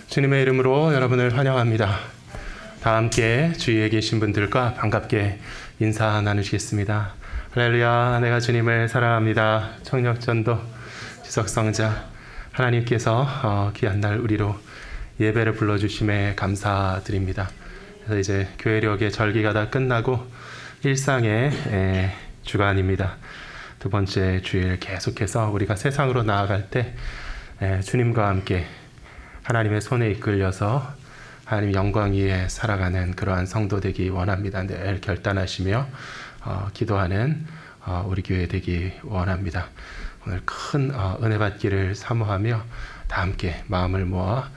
주님의 이름으로 여러분을 환영합니다. 다 함께 주위에 계신 분들과 반갑게 인사 나누시겠습니다. 할렐루야, 내가 주님을 사랑합니다. 청력전도 지석성자 하나님께서 귀한 날 우리로 예배를 불러주심에 감사드립니다. 그래서 이제 교회력의 절기가 다 끝나고 일상의 주간입니다. 두 번째 주일 계속해서 우리가 세상으로 나아갈 때 주님과 함께 하나님의 손에 이끌려서 하나님 영광 위에 살아가는 그러한 성도 되기 원합니다. 늘 결단하시며 기도하는 우리 교회 되기 원합니다. 오늘 큰 은혜 받기를 사모하며 다 함께 마음을 모아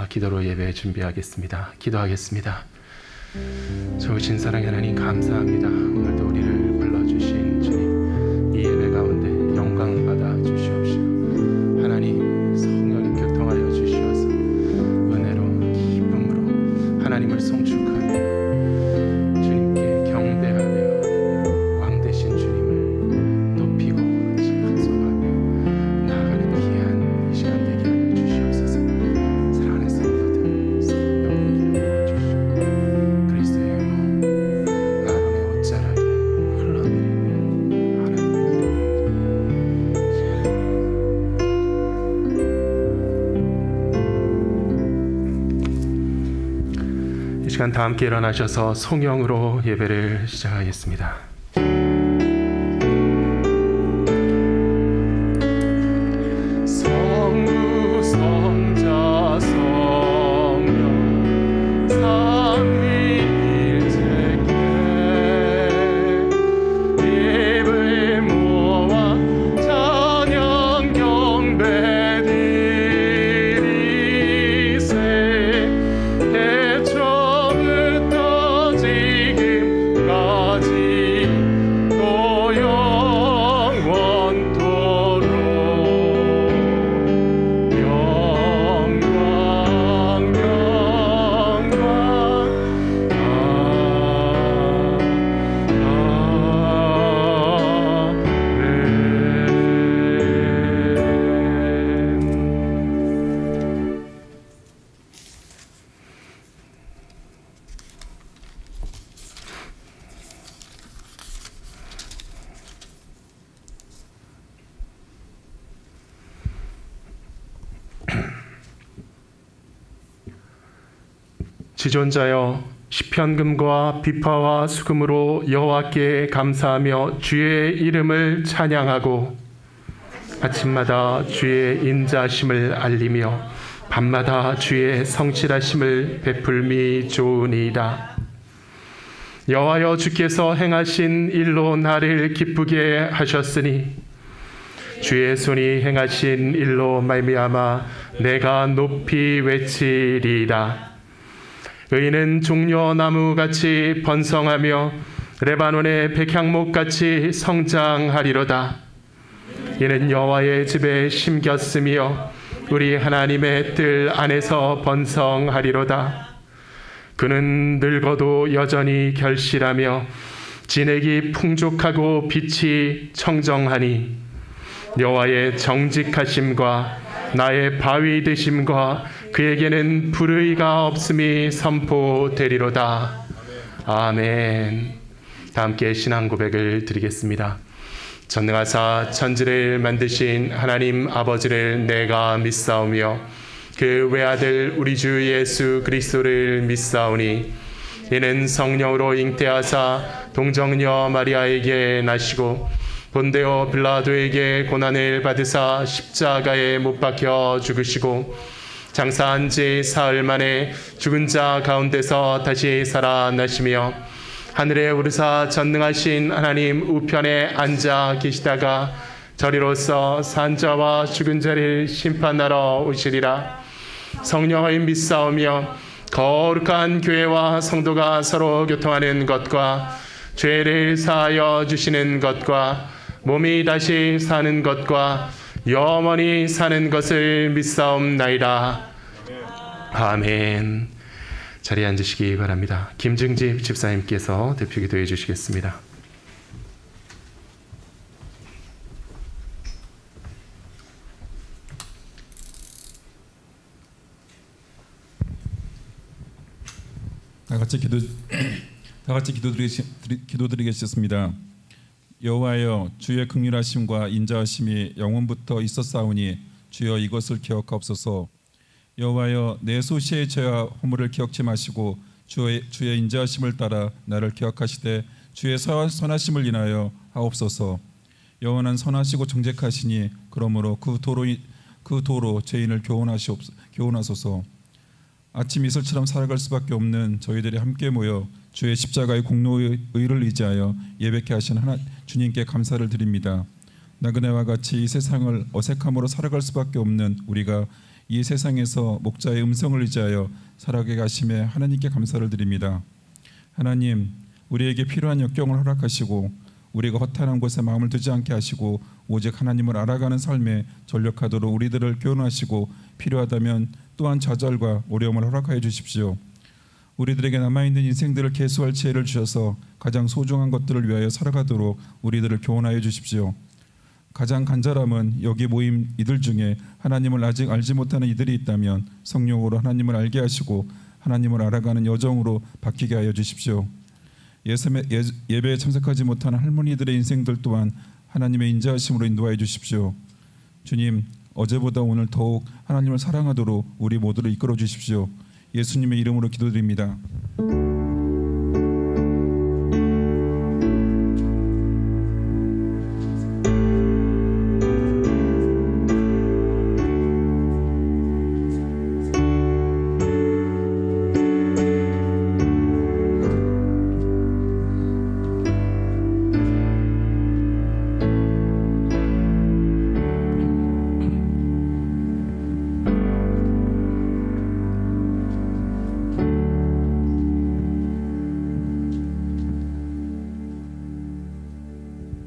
기도로 예배 준비하겠습니다. 기도하겠습니다. 좋으신 사랑의 하나님 감사합니다. 오늘도 우리를 불러주신 주님, 이 예배 가운데 영광 받아 주시옵시고 하나님 성령님 교통하여 주시어서 은혜로 기쁨으로 하나님을 송축하며 주님께 경배하며 왕 되신 주님을 높이고 찬송하며 나아가는 귀한 이 시간 되게 하여 주시옵소서. 사랑하는 성도들 성령을 이루어 주시고 그리스도의 몸 아론의 옷자락에 흘러내리며 하나님의 이 시간 다 함께 일어나셔서 송영으로 예배를 시작하겠습니다. 성부 성자 성령 삼위일체께 입을 모아 찬양 경배 드리세. 태초부터 지금까지 또 영원토록 영광 지존자여, 시편금과 비파와 수금으로 여호와께 감사하며 주의 이름을 찬양하고 아침마다 주의 인자심을 알리며 밤마다 주의 성실하심을 베풀미 좋으니이다. 여호와여, 주께서 행하신 일로 나를 기쁘게 하셨으니 주의 손이 행하신 일로 말미암아 내가 높이 외치리이다. 의인은 종려나무같이 번성하며 레바논의 백향목같이 성장하리로다. 이는 여호와의 집에 심겼으며 우리 하나님의 뜰 안에서 번성하리로다. 그는 늙어도 여전히 결실하며 진액이 풍족하고 빛이 청정하니 여호와의 정직하심과 나의 바위 되심과 그에게는 불의가 없음이 선포되리로다. 아멘. 다 함께 신앙 고백을 드리겠습니다. 전능하사 천지를 만드신 하나님 아버지를 내가 믿사오며 그 외아들 우리 주 예수 그리스도를 믿사오니 이는 성령으로 잉태하사 동정녀 마리아에게 나시고 본데오 빌라도에게 고난을 받으사 십자가에 못 박혀 죽으시고 장사한 지 사흘 만에 죽은 자 가운데서 다시 살아나시며 하늘에 오르사 전능하신 하나님 우편에 앉아 계시다가 저리로서 산자와 죽은 자를 심판하러 오시리라. 성령을 믿사오며 거룩한 교회와 성도가 서로 교통하는 것과 죄를 사하여 주시는 것과 몸이 다시 사는 것과 영원히 사는 것을 믿사옵나이다. 아멘. 자리에 앉으시기 바랍니다. 김증집 집사님께서 대표 기도해 주시겠습니다. 다 같이 기도드리겠습니다. 여호와여, 주의 긍휼하심과 인자하심이 영원부터 있었사오니 주여 이것을 기억하옵소서. 여호와여, 내 소시의 죄와 허물을 기억지 마시고 주의 인자하심을 따라 나를 기억하시되 주의 선하심을 인하여 하옵소서. 여호와는 선하시고 정직하시니 그러므로 그 도로 죄인을 교훈하소서. 아침 이슬처럼 살아갈 수밖에 없는 저희들이 함께 모여 주의 십자가의 공로의 의를 의지하여 예배케 하신 주님께 감사를 드립니다. 나그네와 같이 이 세상을 어색함으로 살아갈 수밖에 없는 우리가 이 세상에서 목자의 음성을 의지하여 살아가게 하심에 하나님께 감사를 드립니다. 하나님, 우리에게 필요한 역경을 허락하시고 우리가 허탄한 곳에 마음을 두지 않게 하시고 오직 하나님을 알아가는 삶에 전력하도록 우리들을 교훈하시고 필요하다면 또한 좌절과 어려움을 허락하여 주십시오. 우리들에게 남아있는 인생들을 계수할 지혜를 주셔서 가장 소중한 것들을 위하여 살아가도록 우리들을 교훈하여 주십시오. 가장 간절함은 여기 모임 이들 중에 하나님을 아직 알지 못하는 이들이 있다면 성령으로 하나님을 알게 하시고 하나님을 알아가는 여정으로 바뀌게 하여 주십시오. 예배에 참석하지 못하는 할머니들의 인생들 또한 하나님의 인자하심으로 인도하여 주십시오. 주님, 어제보다 오늘 더욱 하나님을 사랑하도록 우리 모두를 이끌어 주십시오. 예수님의 이름으로 기도드립니다.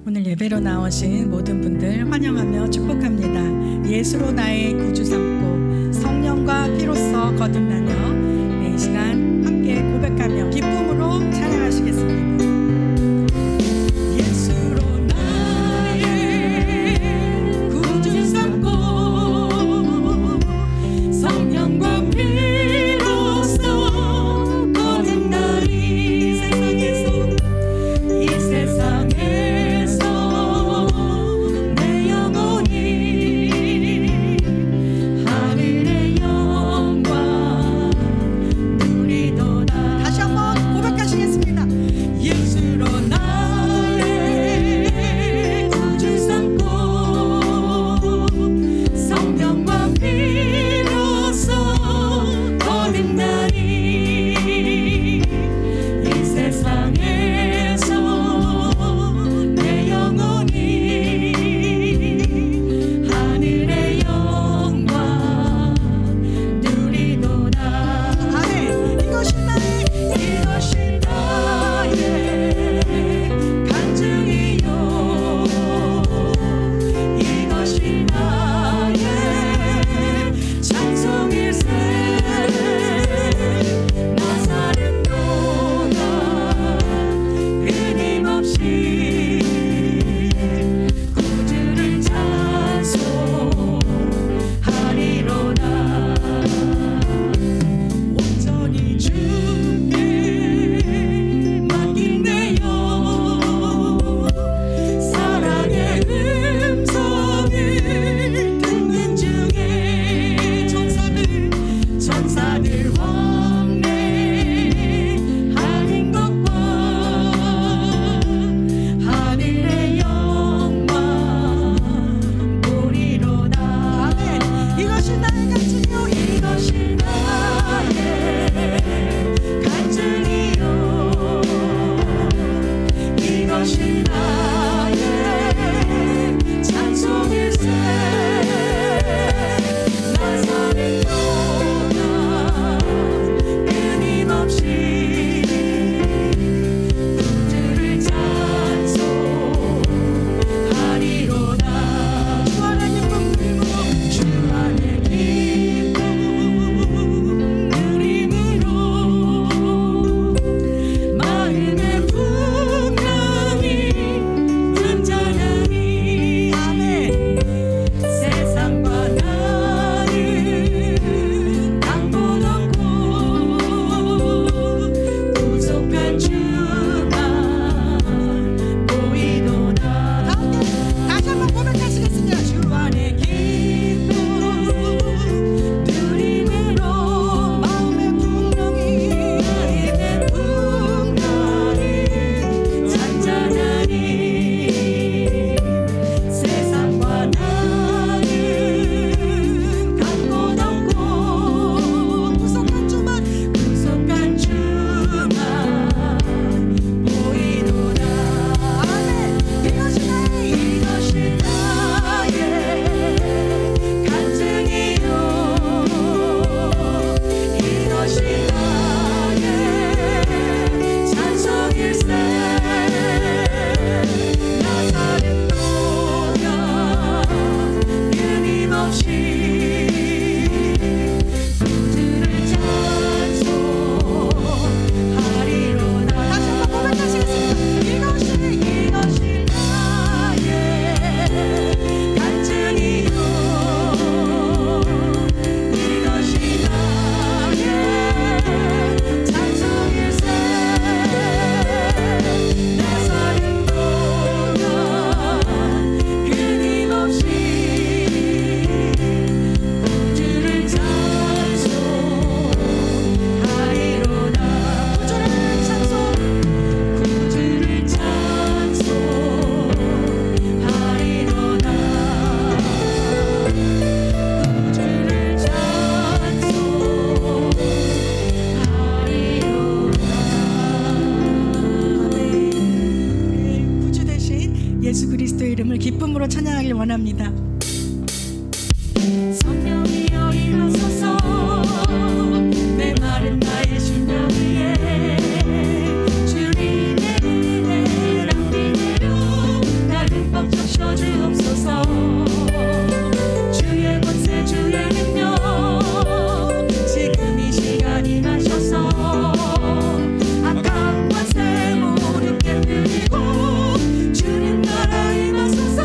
오늘 예배로 나오신 모든 분들 환영하며 축복합니다. 예수로 나의 구주 삼고 성령과 피로써 거듭나며 이 시간 함께 고백하며 기쁨으로 찬양하시겠습니다. 예수로 나의 구주 삼고 성령과 피로써 거듭나리 이 세상에서 내 영혼이 원합니다. 성령이여 임하소서 메마른 나의 심령 위에 주님의 은혜랑 비내려 나를 꽉 적셔주옵소서. 주의 권세 주의 능력 지금 이 시간 임하셔서 악한 권세 모두 깨뜨리고 주님 나라 임하소서.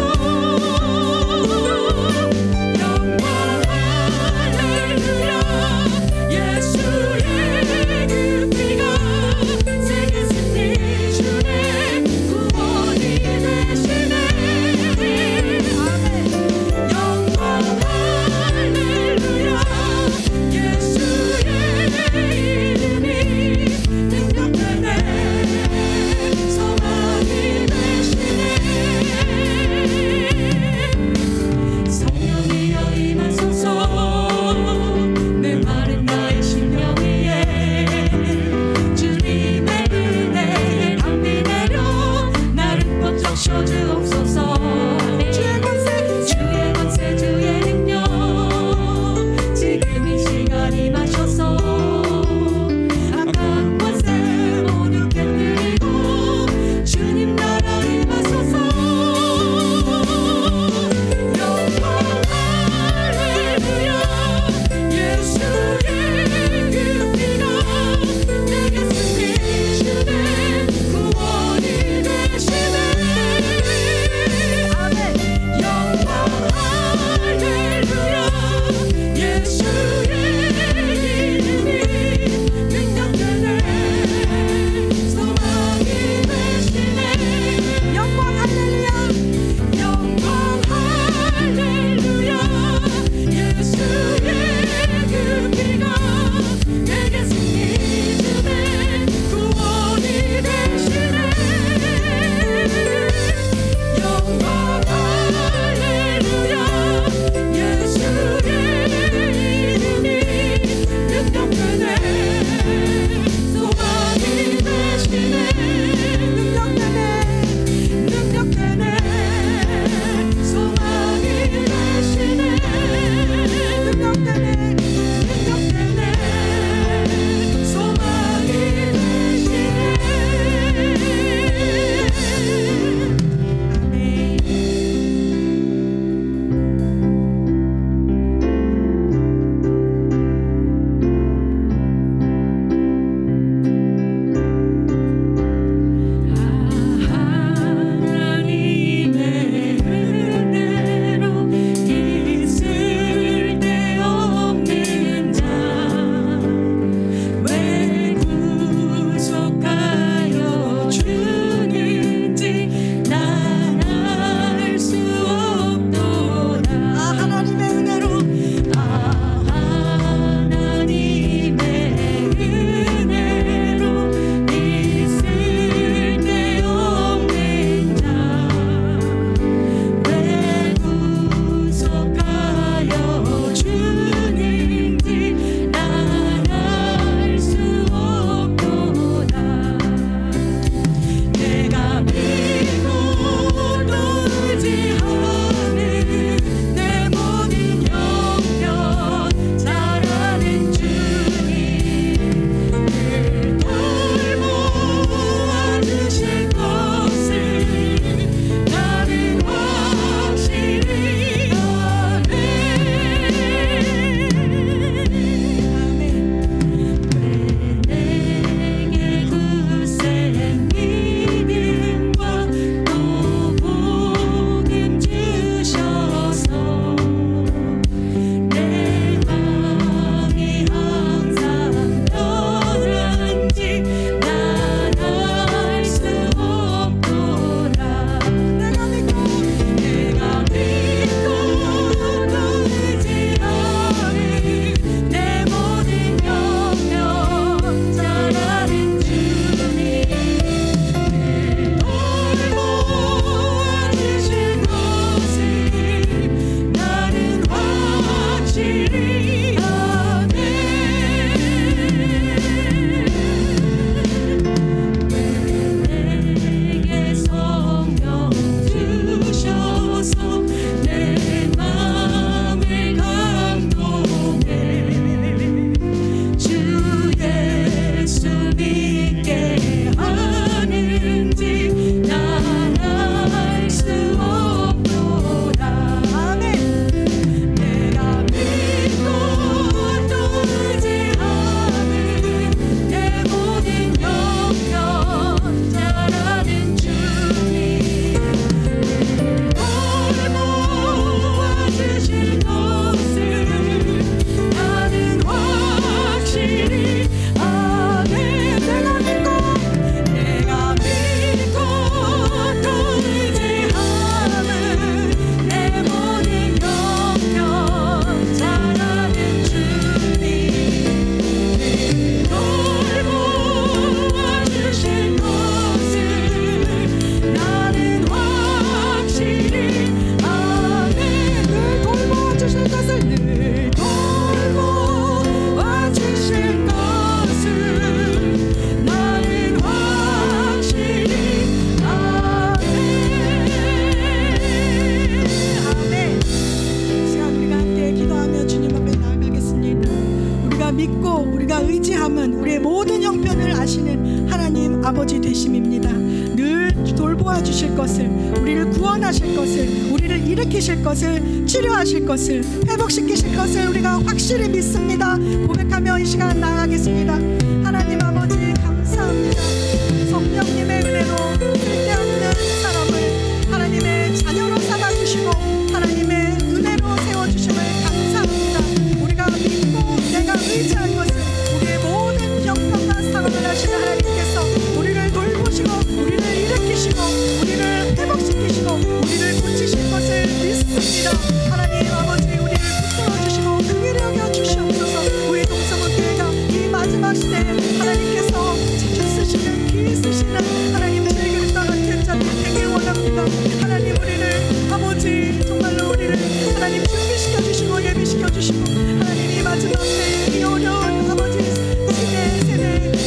믿고 우리가 의지하면 우리의 모든 형편을 아시는 하나님 아버지 되심입니다. 늘 돌보아 주실 것을, 우리를 구원하실 것을, 우리를 일으키실 것을, 치료하실 것을, 회복시키실 것을 우리가 확실히 믿습니다. 고백하며 이 시간 나아가겠습니다. 하나님 아버지 감사합니다. 성령님의 은혜로 쓸데없는 사람을 하나님의 자녀로 삼아주시고 하나님의 은혜로 세워주심을 감사합니다. 우리가 믿고 내가 의지할 것을, 우리의 모든 형편과 상황을 하시는 하나님께서 우리를 돌보시고 우리를 일으키시고 우리를 회복시키시고 우리를 고치실 것을 믿습니다. 하나님 아버지 우리를 붙들어주시고 긍휼히 여겨 주시옵소서. 우리 동성교회가 이 마지막 시대에 하나님께서 지켜 쓰시는 기 쓰시는 하나님 즐길과 같은 자들이 되길 원합니다. 하나님 우리를 아버지 정말로 우리를 하나님 준비시켜 주시고 예비시켜 주시고 하나님 이 마지막 때에 이 어려운 아버지 세대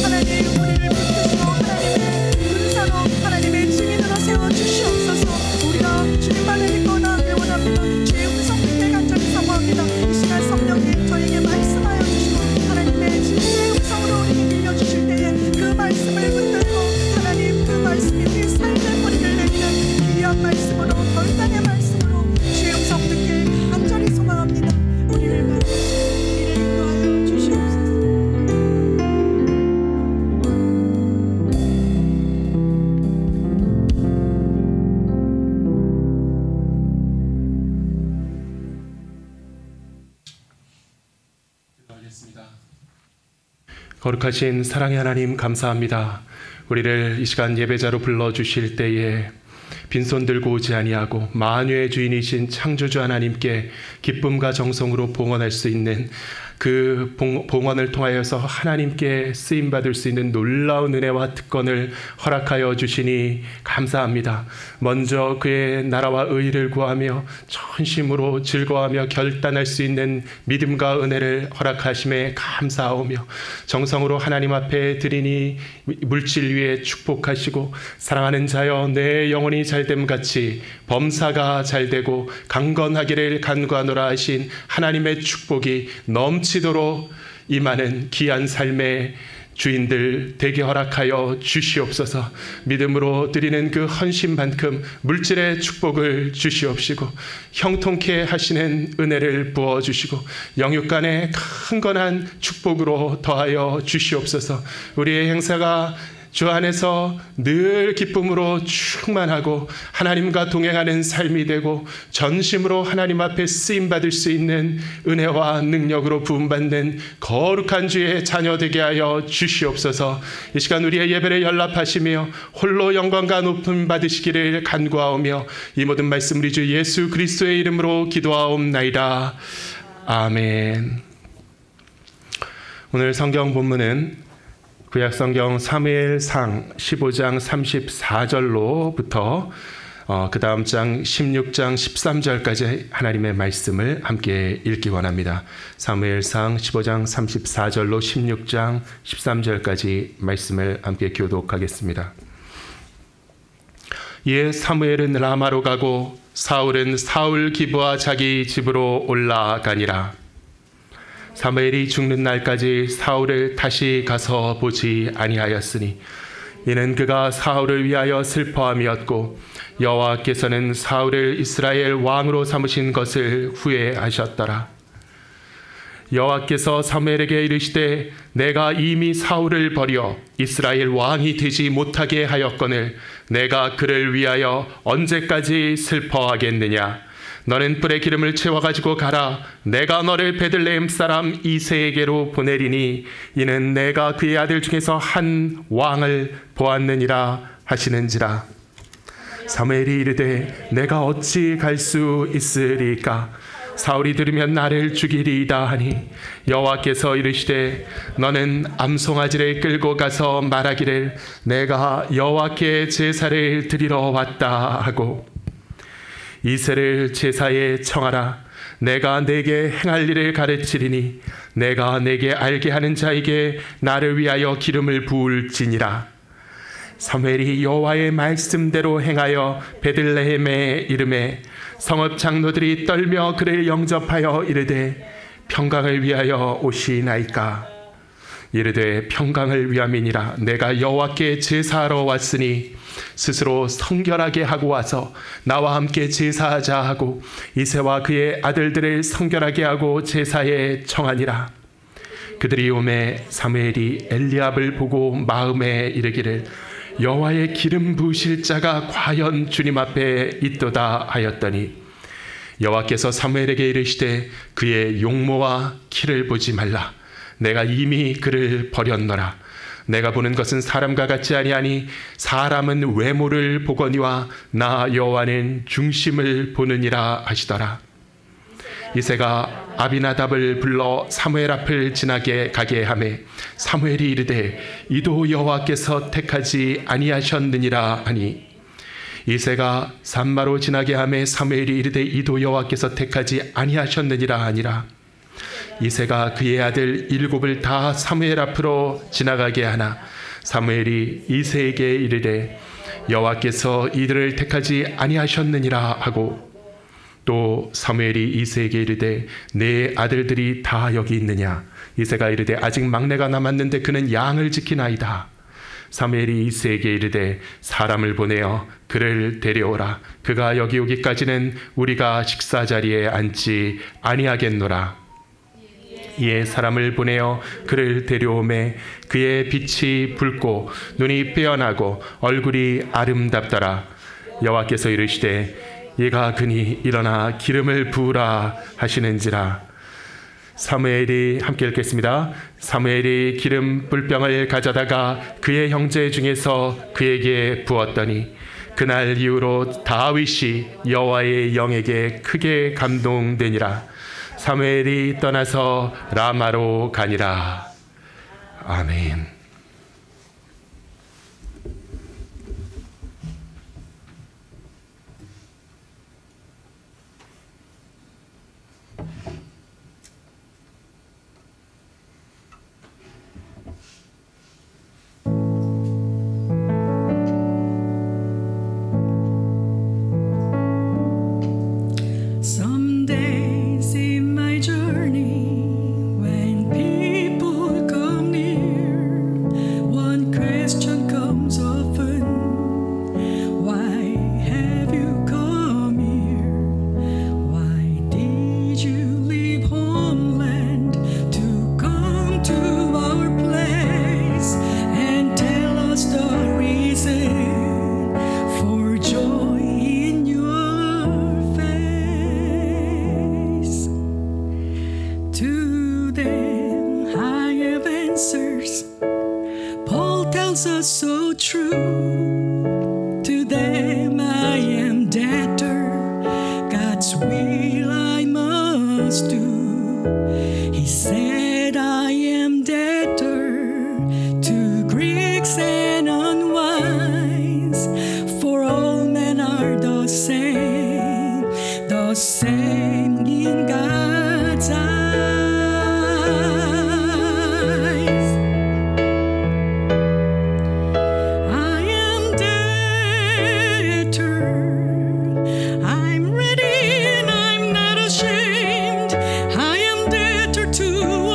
하나님 우리를 붙드시고 하나님의 군사로 하나님의 증인으로 세워 주시옵소서. 우리가 주님만을 믿고 나아가길 원합니다. 주의 음성 듣게 간절히 사모합니다. 이 시간 성령님 저에게 말씀하여 주시고 하나님의 진리의 음성으로 우리에게 들려주실 때에 그 말씀을 붙들고 하나님 그 말씀이 우리 삶의 뿌리를 내리는 귀한 말씀으로 결단의 말씀으로 주의 음성 듣게 간절히 소망합니다. 우리를 만나시고 우리를 인도하여 주시옵소서. 거룩하신 사랑의 하나님 감사합니다. 우리를 이 시간 예배자로 불러주실 때에 빈손 들고 오지 아니하고 만유의 주인이신 창조주 하나님께 기쁨과 정성으로 봉헌할 수 있는 그 봉헌을 통하여서 하나님께 쓰임받을 수 있는 놀라운 은혜와 특권을 허락하여 주시니 감사합니다. 먼저 그의 나라와 의를 구하며 전심으로 즐거워하며 결단할 수 있는 믿음과 은혜를 허락하심에 감사하오며 정성으로 하나님 앞에 드리니 물질 위에 축복하시고 사랑하는 자여 내 영혼이 잘됨 같이 범사가 잘되고 강건하기를 간구하노라 하신 하나님의 축복이 넘치도록 임하는 귀한 삶의 주인들 되게 허락하여 주시옵소서. 믿음으로 드리는 그 헌신만큼 물질의 축복을 주시옵시고 형통케 하시는 은혜를 부어주시고 영육간의 강건한 축복으로 더하여 주시옵소서. 우리의 행사가 주 안에서 늘 기쁨으로 충만하고 하나님과 동행하는 삶이 되고 전심으로 하나님 앞에 쓰임받을 수 있는 은혜와 능력으로 부음받는 거룩한 주의 자녀 되게 하여 주시옵소서. 이 시간 우리의 예배를 연락하시며 홀로 영광과 높임 받으시기를 간구하오며 이 모든 말씀 우리 주 예수 그리스도의 이름으로 기도하옵나이다. 아멘. 오늘 성경 본문은 구약성경 사무엘상 15장 34절로부터 그 다음 장 16장 13절까지 하나님의 말씀을 함께 읽기 원합니다. 사무엘상 15장 34절로 16장 13절까지 말씀을 함께 교독하겠습니다. 이에 사무엘은 라마로 가고 사울은 사울 기브와 자기 집으로 올라가니라. 사무엘이 죽는 날까지 사울을 다시 가서 보지 아니하였으니 이는 그가 사울을 위하여 슬퍼함이었고 여호와께서는 사울을 이스라엘 왕으로 삼으신 것을 후회하셨더라. 여호와께서 사무엘에게 이르시되 내가 이미 사울을 버려 이스라엘 왕이 되지 못하게 하였거늘 내가 그를 위하여 언제까지 슬퍼하겠느냐. 너는 뿔에 기름을 채워가지고 가라. 내가 너를 베들레헴 사람 이새에게로 보내리니 이는 내가 그의 아들 중에서 한 왕을 보았느니라 하시는지라. 사무엘이 이르되 내가 어찌 갈 수 있으리까. 사울이 들으면 나를 죽이리이다 하니 여호와께서 이르시되 너는 암송아지를 끌고 가서 말하기를 내가 여호와께 제사를 드리러 왔다 하고 이새를 제사에 청하라. 내가 내게 행할 일을 가르치리니 내가 내게 알게 하는 자에게 나를 위하여 기름을 부을지니라. 사무엘이 여호와의 말씀대로 행하여 베들레헴에 이르매 성읍 장로들이 떨며 그를 영접하여 이르되 평강을 위하여 오시나이까? 이르되 평강을 위함이니라. 내가 여호와께 제사하러 왔으니 스스로 성결하게 하고 와서 나와 함께 제사하자 하고 이새와 그의 아들들을 성결하게 하고 제사에 청하니라. 그들이 오매 사무엘이 엘리압을 보고 마음에 이르기를 여호와의 기름 부으실 자가 과연 주님 앞에 있도다 하였더니 여호와께서 사무엘에게 이르시되 그의 용모와 키를 보지 말라. 내가 이미 그를 버렸노라. 내가 보는 것은 사람과 같지 아니하니 사람은 외모를 보거니와 나 여호와는 중심을 보느니라 하시더라. 이새가 아비나답을 불러 사무엘 앞을 지나게 가게 하매 사무엘이 이르되 이도 여호와께서 택하지 아니하셨느니라 하니 이새가 산마로 지나게 하매 사무엘이 이르되 이도 여호와께서 택하지 아니하셨느니라 하니라. 이새가 그의 아들 7을 다 사무엘 앞으로 지나가게 하나 사무엘이 이새에게 이르되 여호와께서 이들을 택하지 아니하셨느니라 하고 또 사무엘이 이새에게 이르되 내 아들들이 다 여기 있느냐? 이새가 이르되 아직 막내가 남았는데 그는 양을 지키나이다. 사무엘이 이새에게 이르되 사람을 보내어 그를 데려오라. 그가 여기 오기까지는 우리가 식사 자리에 앉지 아니하겠노라. 이에 사람을 보내어 그를 데려오매 그의 빛이 붉고 눈이 빼어나고 얼굴이 아름답더라. 여호와께서 이르시되 얘가 그니 일어나 기름을 부으라 하시는지라. 사무엘이 함께 읽겠습니다. 사무엘이 기름 뿔병을 가져다가 그의 형제 중에서 그에게 부었더니 그날 이후로 다윗이 여호와의 영에게 크게 감동되니라. 사무엘이 떠나서 라마로 가니라. 아멘. To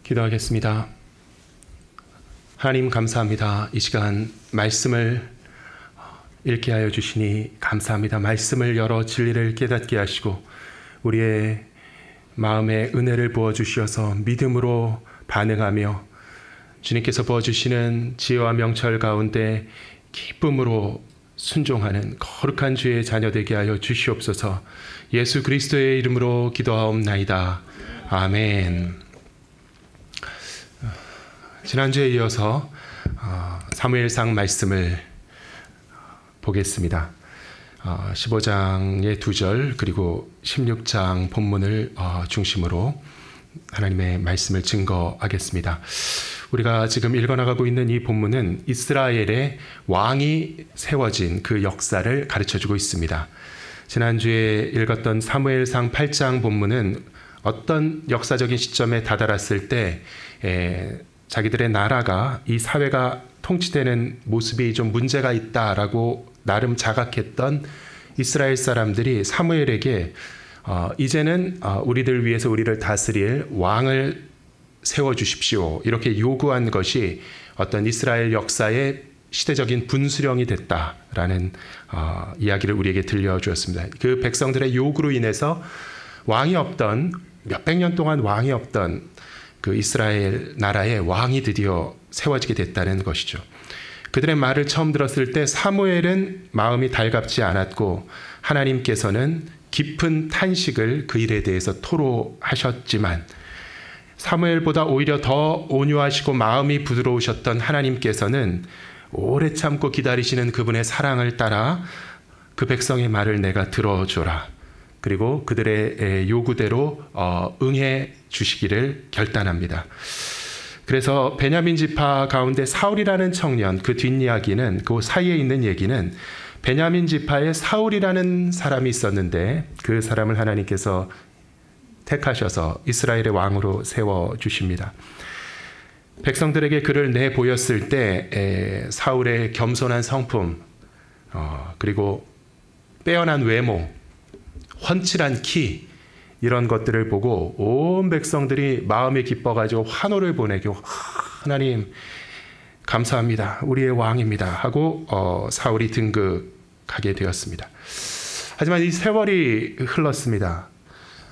기도하겠습니다. 하나님 감사합니다. 이 시간 말씀을 읽게 하여 주시니 감사합니다. 말씀을 열어 진리를 깨닫게 하시고 우리의 마음에 은혜를 부어주셔서 믿음으로 반응하며 주님께서 부어주시는 지혜와 명철 가운데 기쁨으로 순종하는 거룩한 주의 자녀 되게 하여 주시옵소서. 예수 그리스도의 이름으로 기도하옵나이다. 아멘. 지난주에 이어서 사무엘상 말씀을 보겠습니다. 15장의 2절 그리고 16장 본문을 중심으로 하나님의 말씀을 증거하겠습니다. 우리가 지금 읽어나가고 있는 이 본문은 이스라엘의 왕이 세워진 그 역사를 가르쳐주고 있습니다. 지난주에 읽었던 사무엘상 8장 본문은 어떤 역사적인 시점에 다다랐을 때 자기들의 나라가 이 사회가 통치되는 모습이 좀 문제가 있다라고 나름 자각했던 이스라엘 사람들이 사무엘에게 이제는 우리들 위해서 우리를 다스릴 왕을 세워주십시오. 이렇게 요구한 것이 어떤 이스라엘 역사의 시대적인 분수령이 됐다라는 이야기를 우리에게 들려주었습니다. 그 백성들의 요구로 인해서 왕이 없던 몇백 년 동안 왕이 없던 그 이스라엘 나라의 왕이 드디어 세워지게 됐다는 것이죠. 그들의 말을 처음 들었을 때 사무엘은 마음이 달갑지 않았고 하나님께서는 깊은 탄식을 그 일에 대해서 토로하셨지만 사무엘보다 오히려 더 온유하시고 마음이 부드러우셨던 하나님께서는 오래 참고 기다리시는 그분의 사랑을 따라 그 백성의 말을 내가 들어줘라. 그리고 그들의 요구대로 응해 주시기를 결단합니다. 그래서 베냐민 지파 가운데 사울이라는 청년, 그 뒷이야기는, 그 사이에 있는 얘기는 베냐민 지파에 사울이라는 사람이 있었는데 그 사람을 하나님께서 택하셔서 이스라엘의 왕으로 세워주십니다. 백성들에게 그를 내보였을 때 사울의 겸손한 성품, 그리고 빼어난 외모, 훤칠한 키, 이런 것들을 보고 온 백성들이 마음이 기뻐가지고 환호를 보내고 하나님 감사합니다. 우리의 왕입니다. 하고 사울이 등극하게 되었습니다. 하지만 이 세월이 흘렀습니다.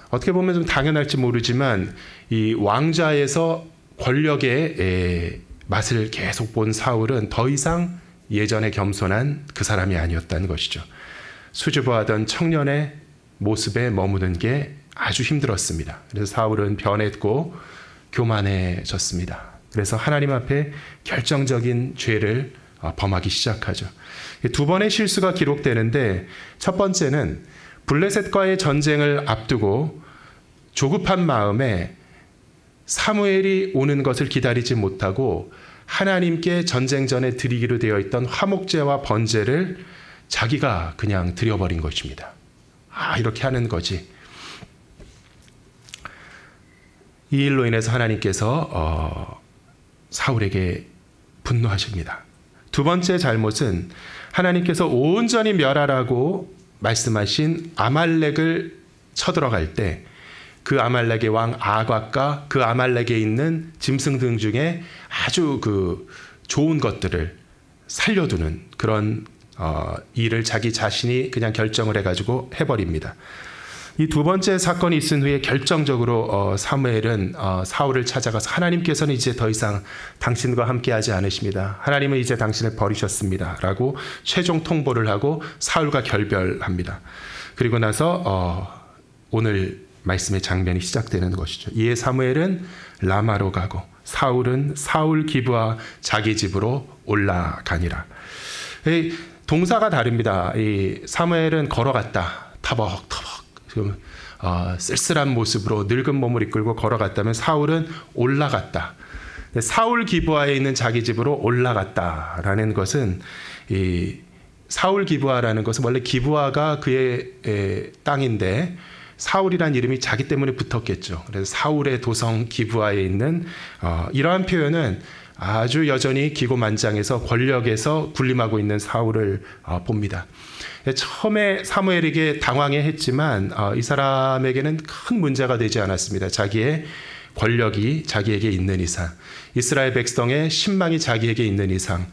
어떻게 보면 좀 당연할지 모르지만 이 왕좌에서 권력의 맛을 계속 본 사울은 더 이상 예전에 겸손한 그 사람이 아니었다는 것이죠. 수줍어하던 청년의 모습에 머무는 게 아주 힘들었습니다. 그래서 사울은 변했고 교만해졌습니다. 그래서 하나님 앞에 결정적인 죄를 범하기 시작하죠. 두 번의 실수가 기록되는데 첫 번째는 블레셋과의 전쟁을 앞두고 조급한 마음에 사무엘이 오는 것을 기다리지 못하고 하나님께 전쟁 전에 드리기로 되어 있던 화목제와 번제를 자기가 그냥 드려버린 것입니다. 이렇게 하는 거지. 이 일로 인해서 하나님께서 사울에게 분노하십니다. 두 번째 잘못은 하나님께서 온전히 멸하라고 말씀하신 아말렉을 쳐들어갈 때 그 아말렉의 왕 아각과 그 아말렉에 있는 짐승들 중에 아주 그 좋은 것들을 살려두는 그런 일을 자기 자신이 그냥 결정을 해가지고 해버립니다. 이 두 번째 사건이 있은 후에 결정적으로 사무엘은 사울을 찾아가서 하나님께서는 이제 더 이상 당신과 함께하지 않으십니다. 하나님은 이제 당신을 버리셨습니다. 라고 최종 통보를 하고 사울과 결별합니다. 그리고 나서 오늘 말씀의 장면이 시작되는 것이죠. 이에 사무엘은 라마로 가고 사울은 사울 기브와 자기 집으로 올라가니라. 동사가 다릅니다. 이 사무엘은 걸어갔다. 터벅터벅. 지금 쓸쓸한 모습으로 늙은 몸을 이끌고 걸어갔다면 사울은 올라갔다. 사울 기브아에 있는 자기 집으로 올라갔다라는 것은 이 사울 기브아라는 것은 원래 기브아가 그의 땅인데 사울이란 이름이 자기 때문에 붙었겠죠. 그래서 사울의 도성 기브아에 있는 이러한 표현은 아주 여전히 기고만장해서 권력에서 군림하고 있는 사울을 봅니다. 처음에 사무엘에게 당황해 했지만 이 사람에게는 큰 문제가 되지 않았습니다. 자기의 권력이 자기에게 있는 이상, 이스라엘 백성의 신망이 자기에게 있는 이상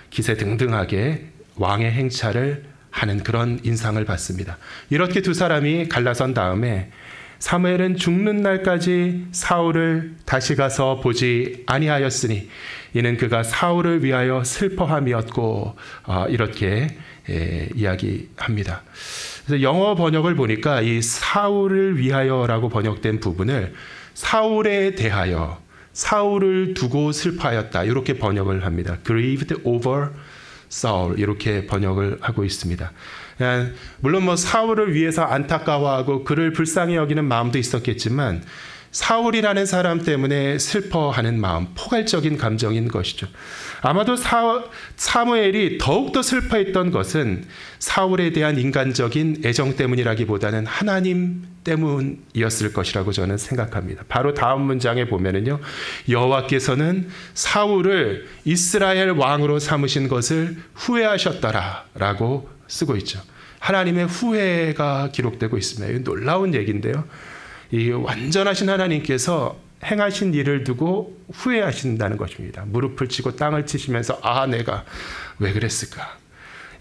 기세등등하게 왕의 행차를 하는 그런 인상을 받습니다. 이렇게 두 사람이 갈라선 다음에 사무엘은 죽는 날까지 사울을 다시 가서 보지 아니하였으니 이는 그가 사울을 위하여 슬퍼함이었고, 이렇게 이야기합니다. 그래서 영어 번역을 보니까 이 사울을 위하여라고 번역된 부분을 사울에 대하여, 사울을 두고 슬퍼하였다, 이렇게 번역을 합니다. Grieved over Saul, 이렇게 번역을 하고 있습니다. 물론 뭐 사울을 위해서 안타까워하고 그를 불쌍히 여기는 마음도 있었겠지만 사울이라는 사람 때문에 슬퍼하는 마음, 포괄적인 감정인 것이죠. 아마도 사무엘이 더욱더 슬퍼했던 것은 사울에 대한 인간적인 애정 때문이라기보다는 하나님 때문이었을 것이라고 저는 생각합니다. 바로 다음 문장에 보면은요, 여호와께서는 사울을 이스라엘 왕으로 삼으신 것을 후회하셨더라라고 쓰고 있죠. 하나님의 후회가 기록되고 있습니다. 이건 놀라운 얘기인데요. 이 완전하신 하나님께서 행하신 일을 두고 후회하신다는 것입니다. 무릎을 치고 땅을 치시면서 내가 왜 그랬을까?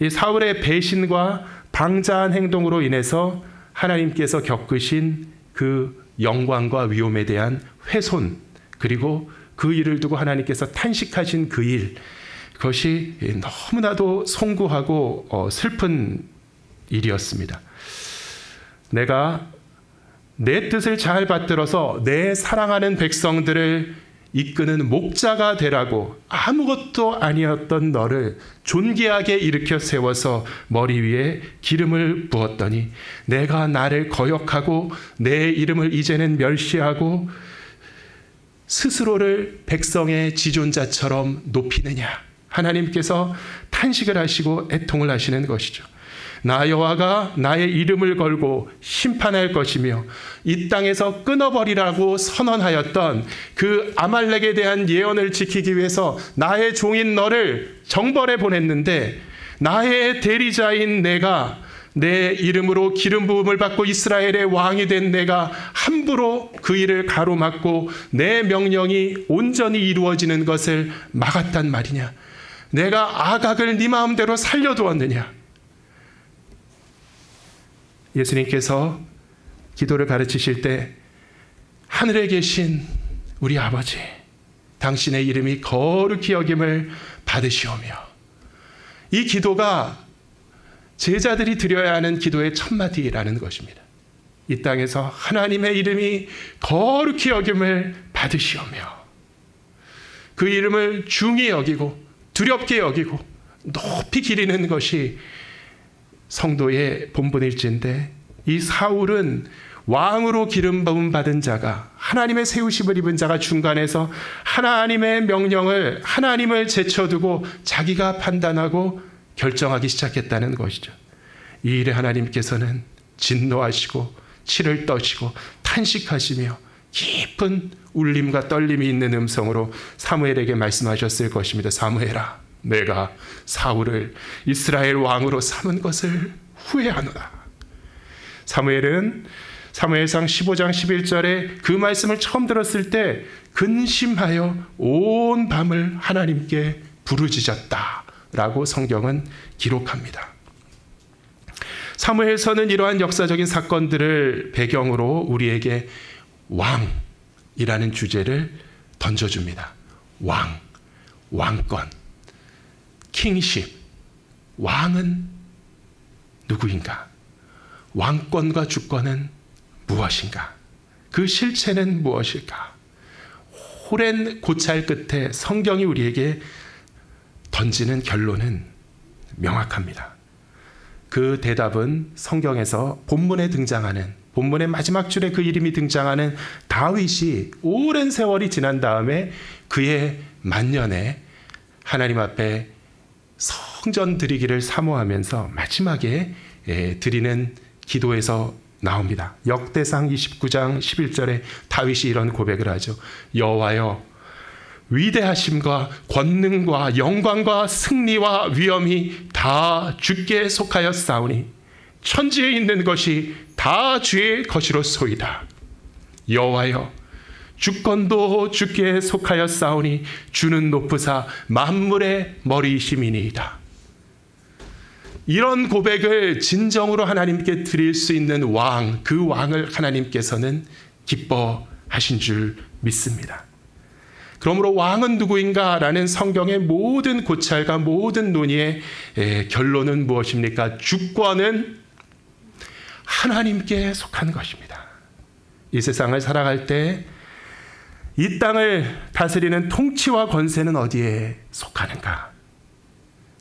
이 사울의 배신과 방자한 행동으로 인해서 하나님께서 겪으신 그 영광과 위엄에 대한 훼손, 그리고 그 일을 두고 하나님께서 탄식하신 그 일, 그것이 너무나도 송구하고 슬픈 일이었습니다. 내가 내 뜻을 잘 받들어서 내 사랑하는 백성들을 이끄는 목자가 되라고 아무것도 아니었던 너를 존귀하게 일으켜 세워서 머리 위에 기름을 부었더니 내가 나를 거역하고 내 이름을 이제는 멸시하고 스스로를 백성의 지존자처럼 높이느냐. 하나님께서 탄식을 하시고 애통을 하시는 것이죠. 나 여호와가 나의 이름을 걸고 심판할 것이며 이 땅에서 끊어버리라고 선언하였던 그 아말렉에 대한 예언을 지키기 위해서 나의 종인 너를 정벌해 보냈는데, 나의 대리자인 내가, 내 이름으로 기름 부음을 받고 이스라엘의 왕이 된 내가 함부로 그 일을 가로막고 내 명령이 온전히 이루어지는 것을 막았단 말이냐. 내가 아각을 네 마음대로 살려두었느냐. 예수님께서 기도를 가르치실 때 하늘에 계신 우리 아버지, 당신의 이름이 거룩히 여김을 받으시오며, 이 기도가 제자들이 드려야 하는 기도의 첫마디라는 것입니다. 이 땅에서 하나님의 이름이 거룩히 여김을 받으시오며, 그 이름을 중히 여기고 두렵게 여기고 높이 기리는 것이 성도의 본분일진데, 이 사울은 왕으로 기름 부음 받은 자가, 하나님의 세우심을 입은 자가 중간에서 하나님의 명령을, 하나님을 제쳐두고 자기가 판단하고 결정하기 시작했다는 것이죠. 이 일에 하나님께서는 진노하시고 치를 떠시고 탄식하시며 깊은 울림과 떨림이 있는 음성으로 사무엘에게 말씀하셨을 것입니다. 사무엘아, 내가 사울을 이스라엘 왕으로 삼은 것을 후회하노라. 사무엘은 사무엘상 15장 11절에 그 말씀을 처음 들었을 때 근심하여 온 밤을 하나님께 부르짖었다라고 성경은 기록합니다. 사무엘서는 이러한 역사적인 사건들을 배경으로 우리에게 왕이라는 주제를 던져줍니다. 왕권, 킹십, 왕은 누구인가? 왕권과 주권은 무엇인가? 그 실체는 무엇일까? 오랜 고찰 끝에 성경이 우리에게 던지는 결론은 명확합니다. 그 대답은 성경에서 본문에 등장하는, 본문의 마지막 줄에 그 이름이 등장하는 다윗이 오랜 세월이 지난 다음에 그의 만년에 하나님 앞에 성전 드리기를 사모하면서 마지막에 드리는 기도에서 나옵니다. 역대상 29장 11절에 다윗이 이런 고백을 하죠. 여호와여, 위대하심과 권능과 영광과 승리와 위엄이 다 주께 속하였사오니 천지에 있는 것이 다 주의 것이로소이다. 여호와여, 주권도 주께 속하였사오니 주는 높으사 만물의 머리이심이니이다. 이런 고백을 진정으로 하나님께 드릴 수 있는 왕, 그 왕을 하나님께서는 기뻐하신 줄 믿습니다. 그러므로 왕은 누구인가? 라는 성경의 모든 고찰과 모든 논의의 결론은 무엇입니까? 주권은 하나님께 속한 것입니다. 이 세상을 살아갈 때 이 땅을 다스리는 통치와 권세는 어디에 속하는가?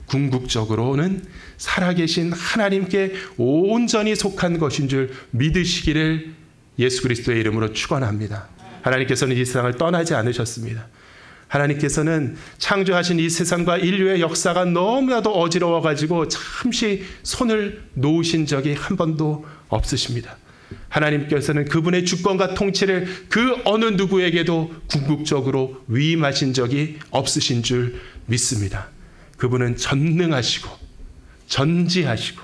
궁극적으로는 살아계신 하나님께 온전히 속한 것인 줄 믿으시기를 예수 그리스도의 이름으로 축원합니다. 하나님께서는 이 세상을 떠나지 않으셨습니다. 하나님께서는 창조하신 이 세상과 인류의 역사가 너무나도 어지러워가지고 잠시 손을 놓으신 적이 한 번도 없으십니다. 하나님께서는 그분의 주권과 통치를 그 어느 누구에게도 궁극적으로 위임하신 적이 없으신 줄 믿습니다. 그분은 전능하시고 전지하시고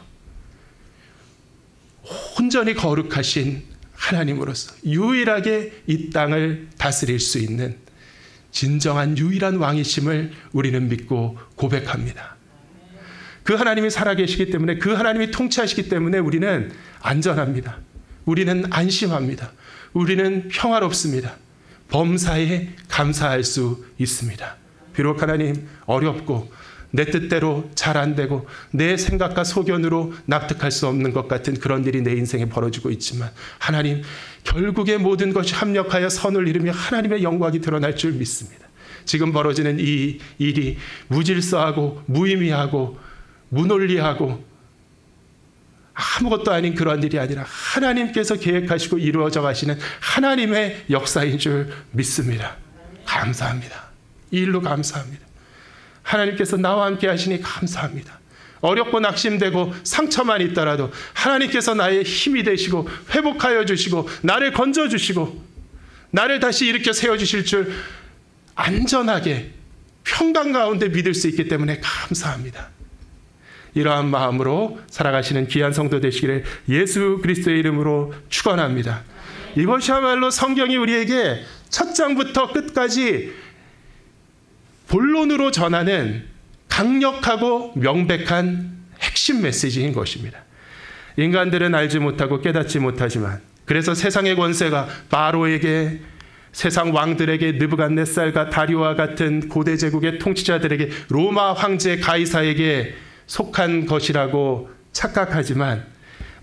온전히 거룩하신 하나님으로서 유일하게 이 땅을 다스릴 수 있는 진정한 유일한 왕이심을 우리는 믿고 고백합니다. 그 하나님이 살아계시기 때문에, 그 하나님이 통치하시기 때문에 우리는 안전합니다. 우리는 안심합니다. 우리는 평화롭습니다. 범사에 감사할 수 있습니다. 비록 하나님 어렵고 내 뜻대로 잘 안 되고 내 생각과 소견으로 납득할 수 없는 것 같은 그런 일이 내 인생에 벌어지고 있지만 하나님 결국에 모든 것이 합력하여 선을 이루며 하나님의 영광이 드러날 줄 믿습니다. 지금 벌어지는 이 일이 무질서하고 무의미하고 무논리하고 아무것도 아닌 그런 일이 아니라 하나님께서 계획하시고 이루어져 가시는 하나님의 역사인 줄 믿습니다. 감사합니다. 이 일로 감사합니다. 하나님께서 나와 함께 하시니 감사합니다. 어렵고 낙심되고 상처만 있더라도 하나님께서 나의 힘이 되시고 회복하여 주시고 나를 건져주시고 나를 다시 일으켜 세워주실 줄 안전하게 평강 가운데 믿을 수 있기 때문에 감사합니다. 이러한 마음으로 살아가시는 귀한 성도 되시기를 예수 그리스도의 이름으로 축원합니다. 이것이야말로 성경이 우리에게 첫 장부터 끝까지 본론으로 전하는 강력하고 명백한 핵심 메시지인 것입니다. 인간들은 알지 못하고 깨닫지 못하지만 그래서 세상의 권세가 바로에게, 세상 왕들에게, 느부갓네살과 다리오와 같은 고대 제국의 통치자들에게, 로마 황제 가이사에게 속한 것이라고 착각하지만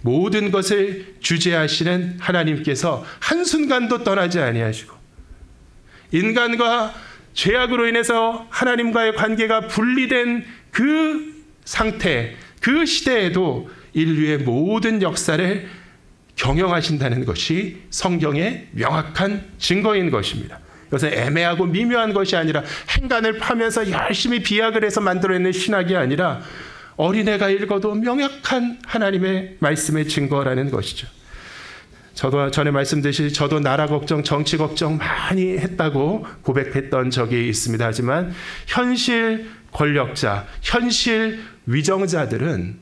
모든 것을 주재하시는 하나님께서 한순간도 떠나지 아니하시고 인간과 죄악으로 인해서 하나님과의 관계가 분리된 그 상태, 그 시대에도 인류의 모든 역사를 경영하신다는 것이 성경의 명확한 증거인 것입니다. 이것은 애매하고 미묘한 것이 아니라 행간을 파면서 열심히 비약을 해서 만들어내는 신학이 아니라 어린애가 읽어도 명확한 하나님의 말씀의 증거라는 것이죠. 저도 전에 말씀드렸듯이 저도 나라 걱정, 정치 걱정 많이 했다고 고백했던 적이 있습니다. 하지만 현실 권력자, 현실 위정자들은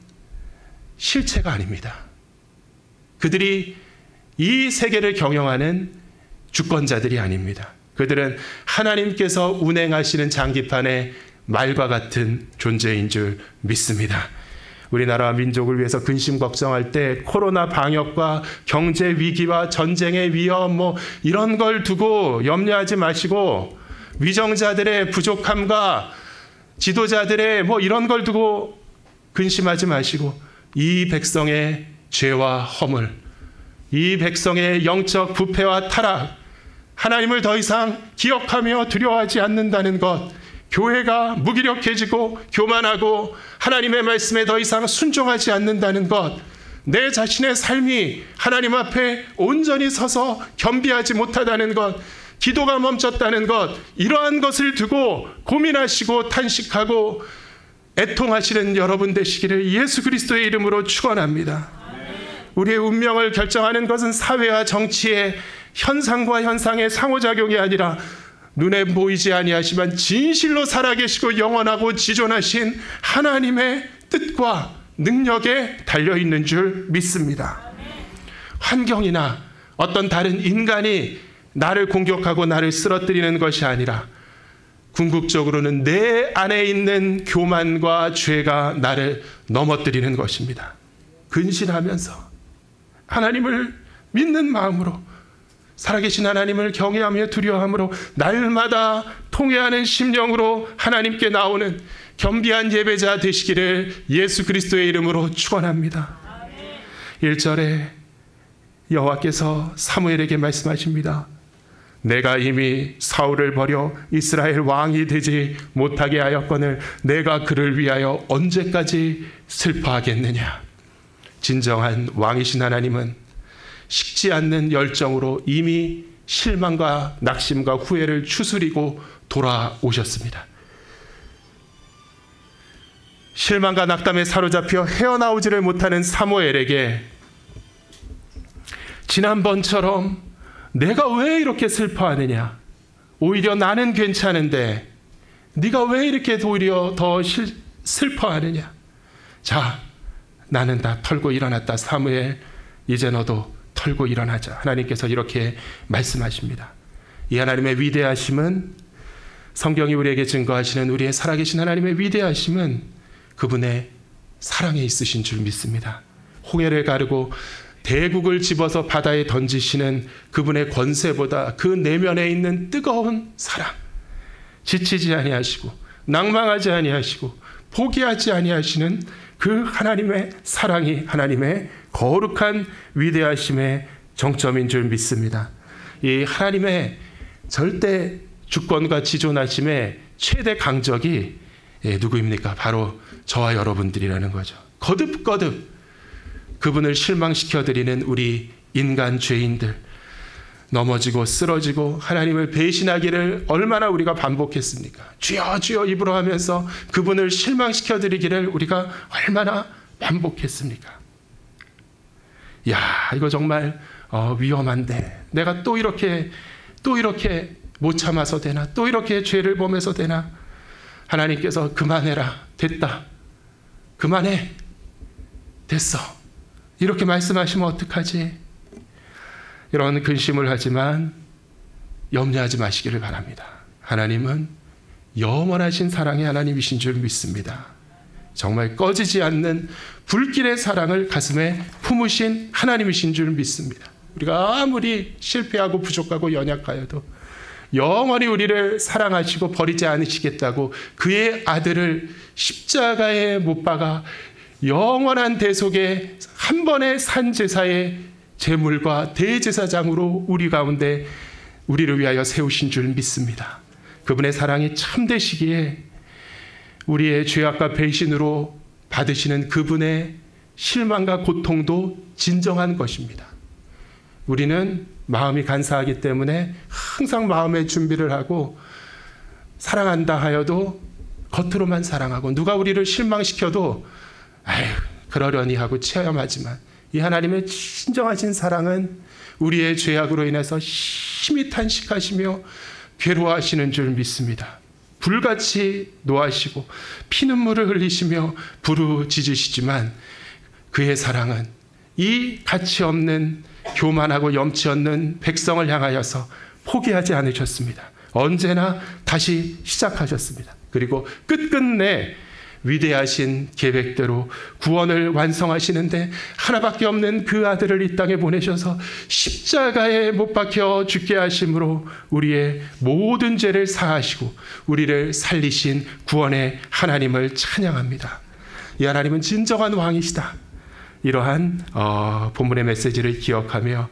실체가 아닙니다. 그들이 이 세계를 경영하는 주권자들이 아닙니다. 그들은 하나님께서 운행하시는 장기판의 말과 같은 존재인 줄 믿습니다. 우리나라와 민족을 위해서 근심 걱정할 때 코로나 방역과 경제 위기와 전쟁의 위험 이런 걸 두고 염려하지 마시고 위정자들의 부족함과 지도자들의 이런 걸 두고 근심하지 마시고 이 백성의 죄와 허물, 이 백성의 영적 부패와 타락, 하나님을 더 이상 기억하며 두려워하지 않는다는 것, 교회가 무기력해지고 교만하고 하나님의 말씀에 더 이상 순종하지 않는다는 것, 내 자신의 삶이 하나님 앞에 온전히 서서 겸비하지 못하다는 것, 기도가 멈췄다는 것, 이러한 것을 두고 고민하시고 탄식하고 애통하시는 여러분 되시기를 예수 그리스도의 이름으로 축원합니다. 우리의 운명을 결정하는 것은 사회와 정치의 현상과 현상의 상호작용이 아니라 눈에 보이지 아니하지만 진실로 살아계시고 영원하고 지존하신 하나님의 뜻과 능력에 달려있는 줄 믿습니다. 환경이나 어떤 다른 인간이 나를 공격하고 나를 쓰러뜨리는 것이 아니라 궁극적으로는 내 안에 있는 교만과 죄가 나를 넘어뜨리는 것입니다. 근신하면서 하나님을 믿는 마음으로, 살아계신 하나님을 경외하며 두려워함으로 날마다 통회하는 심령으로 하나님께 나오는 겸비한 예배자 되시기를 예수 그리스도의 이름으로 축원합니다. 1절에 여호와께서 사무엘에게 말씀하십니다. 내가 이미 사울을 버려 이스라엘 왕이 되지 못하게 하였거늘 내가 그를 위하여 언제까지 슬퍼하겠느냐. 진정한 왕이신 하나님은 식지 않는 열정으로 이미 실망과 낙심과 후회를 추스리고 돌아오셨습니다. 실망과 낙담에 사로잡혀 헤어나오지를 못하는 사무엘에게 지난번처럼 내가 왜 이렇게 슬퍼하느냐, 오히려 나는 괜찮은데 네가 왜 이렇게 오히려 더 슬퍼하느냐. 자, 나는 다 털고 일어났다. 사무엘, 이제 너도 털고 일어나자. 하나님께서 이렇게 말씀하십니다. 이 하나님의 위대하심은, 성경이 우리에게 증거하시는 우리의 살아계신 하나님의 위대하심은 그분의 사랑에 있으신 줄 믿습니다. 홍해를 가르고 대국을 집어서 바다에 던지시는 그분의 권세보다 그 내면에 있는 뜨거운 사랑, 지치지 아니하시고 낭망하지 아니하시고 포기하지 아니하시는 그 하나님의 사랑이 하나님의 거룩한 위대하심의 정점인 줄 믿습니다. 이 하나님의 절대 주권과 지존하심의 최대 강적이 누구입니까? 바로 저와 여러분들이라는 거죠. 거듭거듭 그분을 실망시켜드리는 우리 인간 죄인들, 넘어지고 쓰러지고 하나님을 배신하기를 얼마나 우리가 반복했습니까? 주여 주여 입으로 하면서 그분을 실망시켜드리기를 우리가 얼마나 반복했습니까? 야, 이거 정말 위험한데 내가 또 이렇게 못 참아서 되나? 또 이렇게 죄를 범해서 되나? 하나님께서 그만해라, 됐다, 그만해, 됐어, 이렇게 말씀하시면 어떡하지? 이런 근심을 하지만 염려하지 마시기를 바랍니다. 하나님은 영원하신 사랑의 하나님이신 줄 믿습니다. 정말 꺼지지 않는 불길의 사랑을 가슴에 품으신 하나님이신 줄 믿습니다. 우리가 아무리 실패하고 부족하고 연약하여도 영원히 우리를 사랑하시고 버리지 않으시겠다고 그의 아들을 십자가에 못 박아 영원한 대속의 한 번의 산제사의 제물과 대제사장으로 우리 가운데 우리를 위하여 세우신 줄 믿습니다. 그분의 사랑이 참되시기에 우리의 죄악과 배신으로 받으시는 그분의 실망과 고통도 진정한 것입니다. 우리는 마음이 간사하기 때문에 항상 마음의 준비를 하고 사랑한다 하여도 겉으로만 사랑하고 누가 우리를 실망시켜도 아유 그러려니 하고 체험하지만 이 하나님의 진정하신 사랑은 우리의 죄악으로 인해서 심히 탄식하시며 괴로워하시는 줄 믿습니다. 불같이 노하시고 피눈물을 흘리시며 부르짖으시지만 그의 사랑은 이 가치 없는 교만하고 염치 없는 백성을 향하여서 포기하지 않으셨습니다. 언제나 다시 시작하셨습니다. 그리고 끝끝내 위대하신 계획대로 구원을 완성하시는데 하나밖에 없는 그 아들을 이 땅에 보내셔서 십자가에 못 박혀 죽게 하심으로 우리의 모든 죄를 사하시고 우리를 살리신 구원의 하나님을 찬양합니다. 이 하나님은 진정한 왕이시다. 이러한 본문의 메시지를 기억하며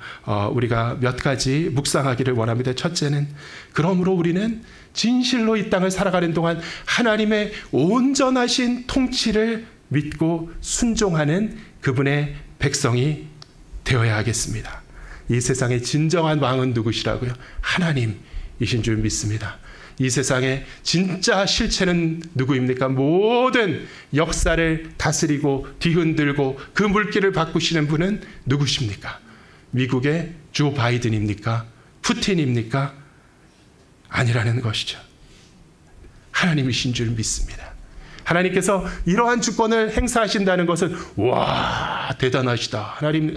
우리가 몇 가지 묵상하기를 원합니다. 첫째는, 그러므로 우리는 진실로 이 땅을 살아가는 동안 하나님의 온전하신 통치를 믿고 순종하는 그분의 백성이 되어야 하겠습니다. 이 세상의 진정한 왕은 누구시라고요? 하나님이신 줄 믿습니다. 이 세상의 진짜 실체는 누구입니까? 모든 역사를 다스리고 뒤흔들고 그 물길을 바꾸시는 분은 누구십니까? 미국의 조 바이든입니까? 푸틴입니까? 아니라는 것이죠. 하나님이신 줄 믿습니다. 하나님께서 이러한 주권을 행사하신다는 것은 와 대단하시다, 하나님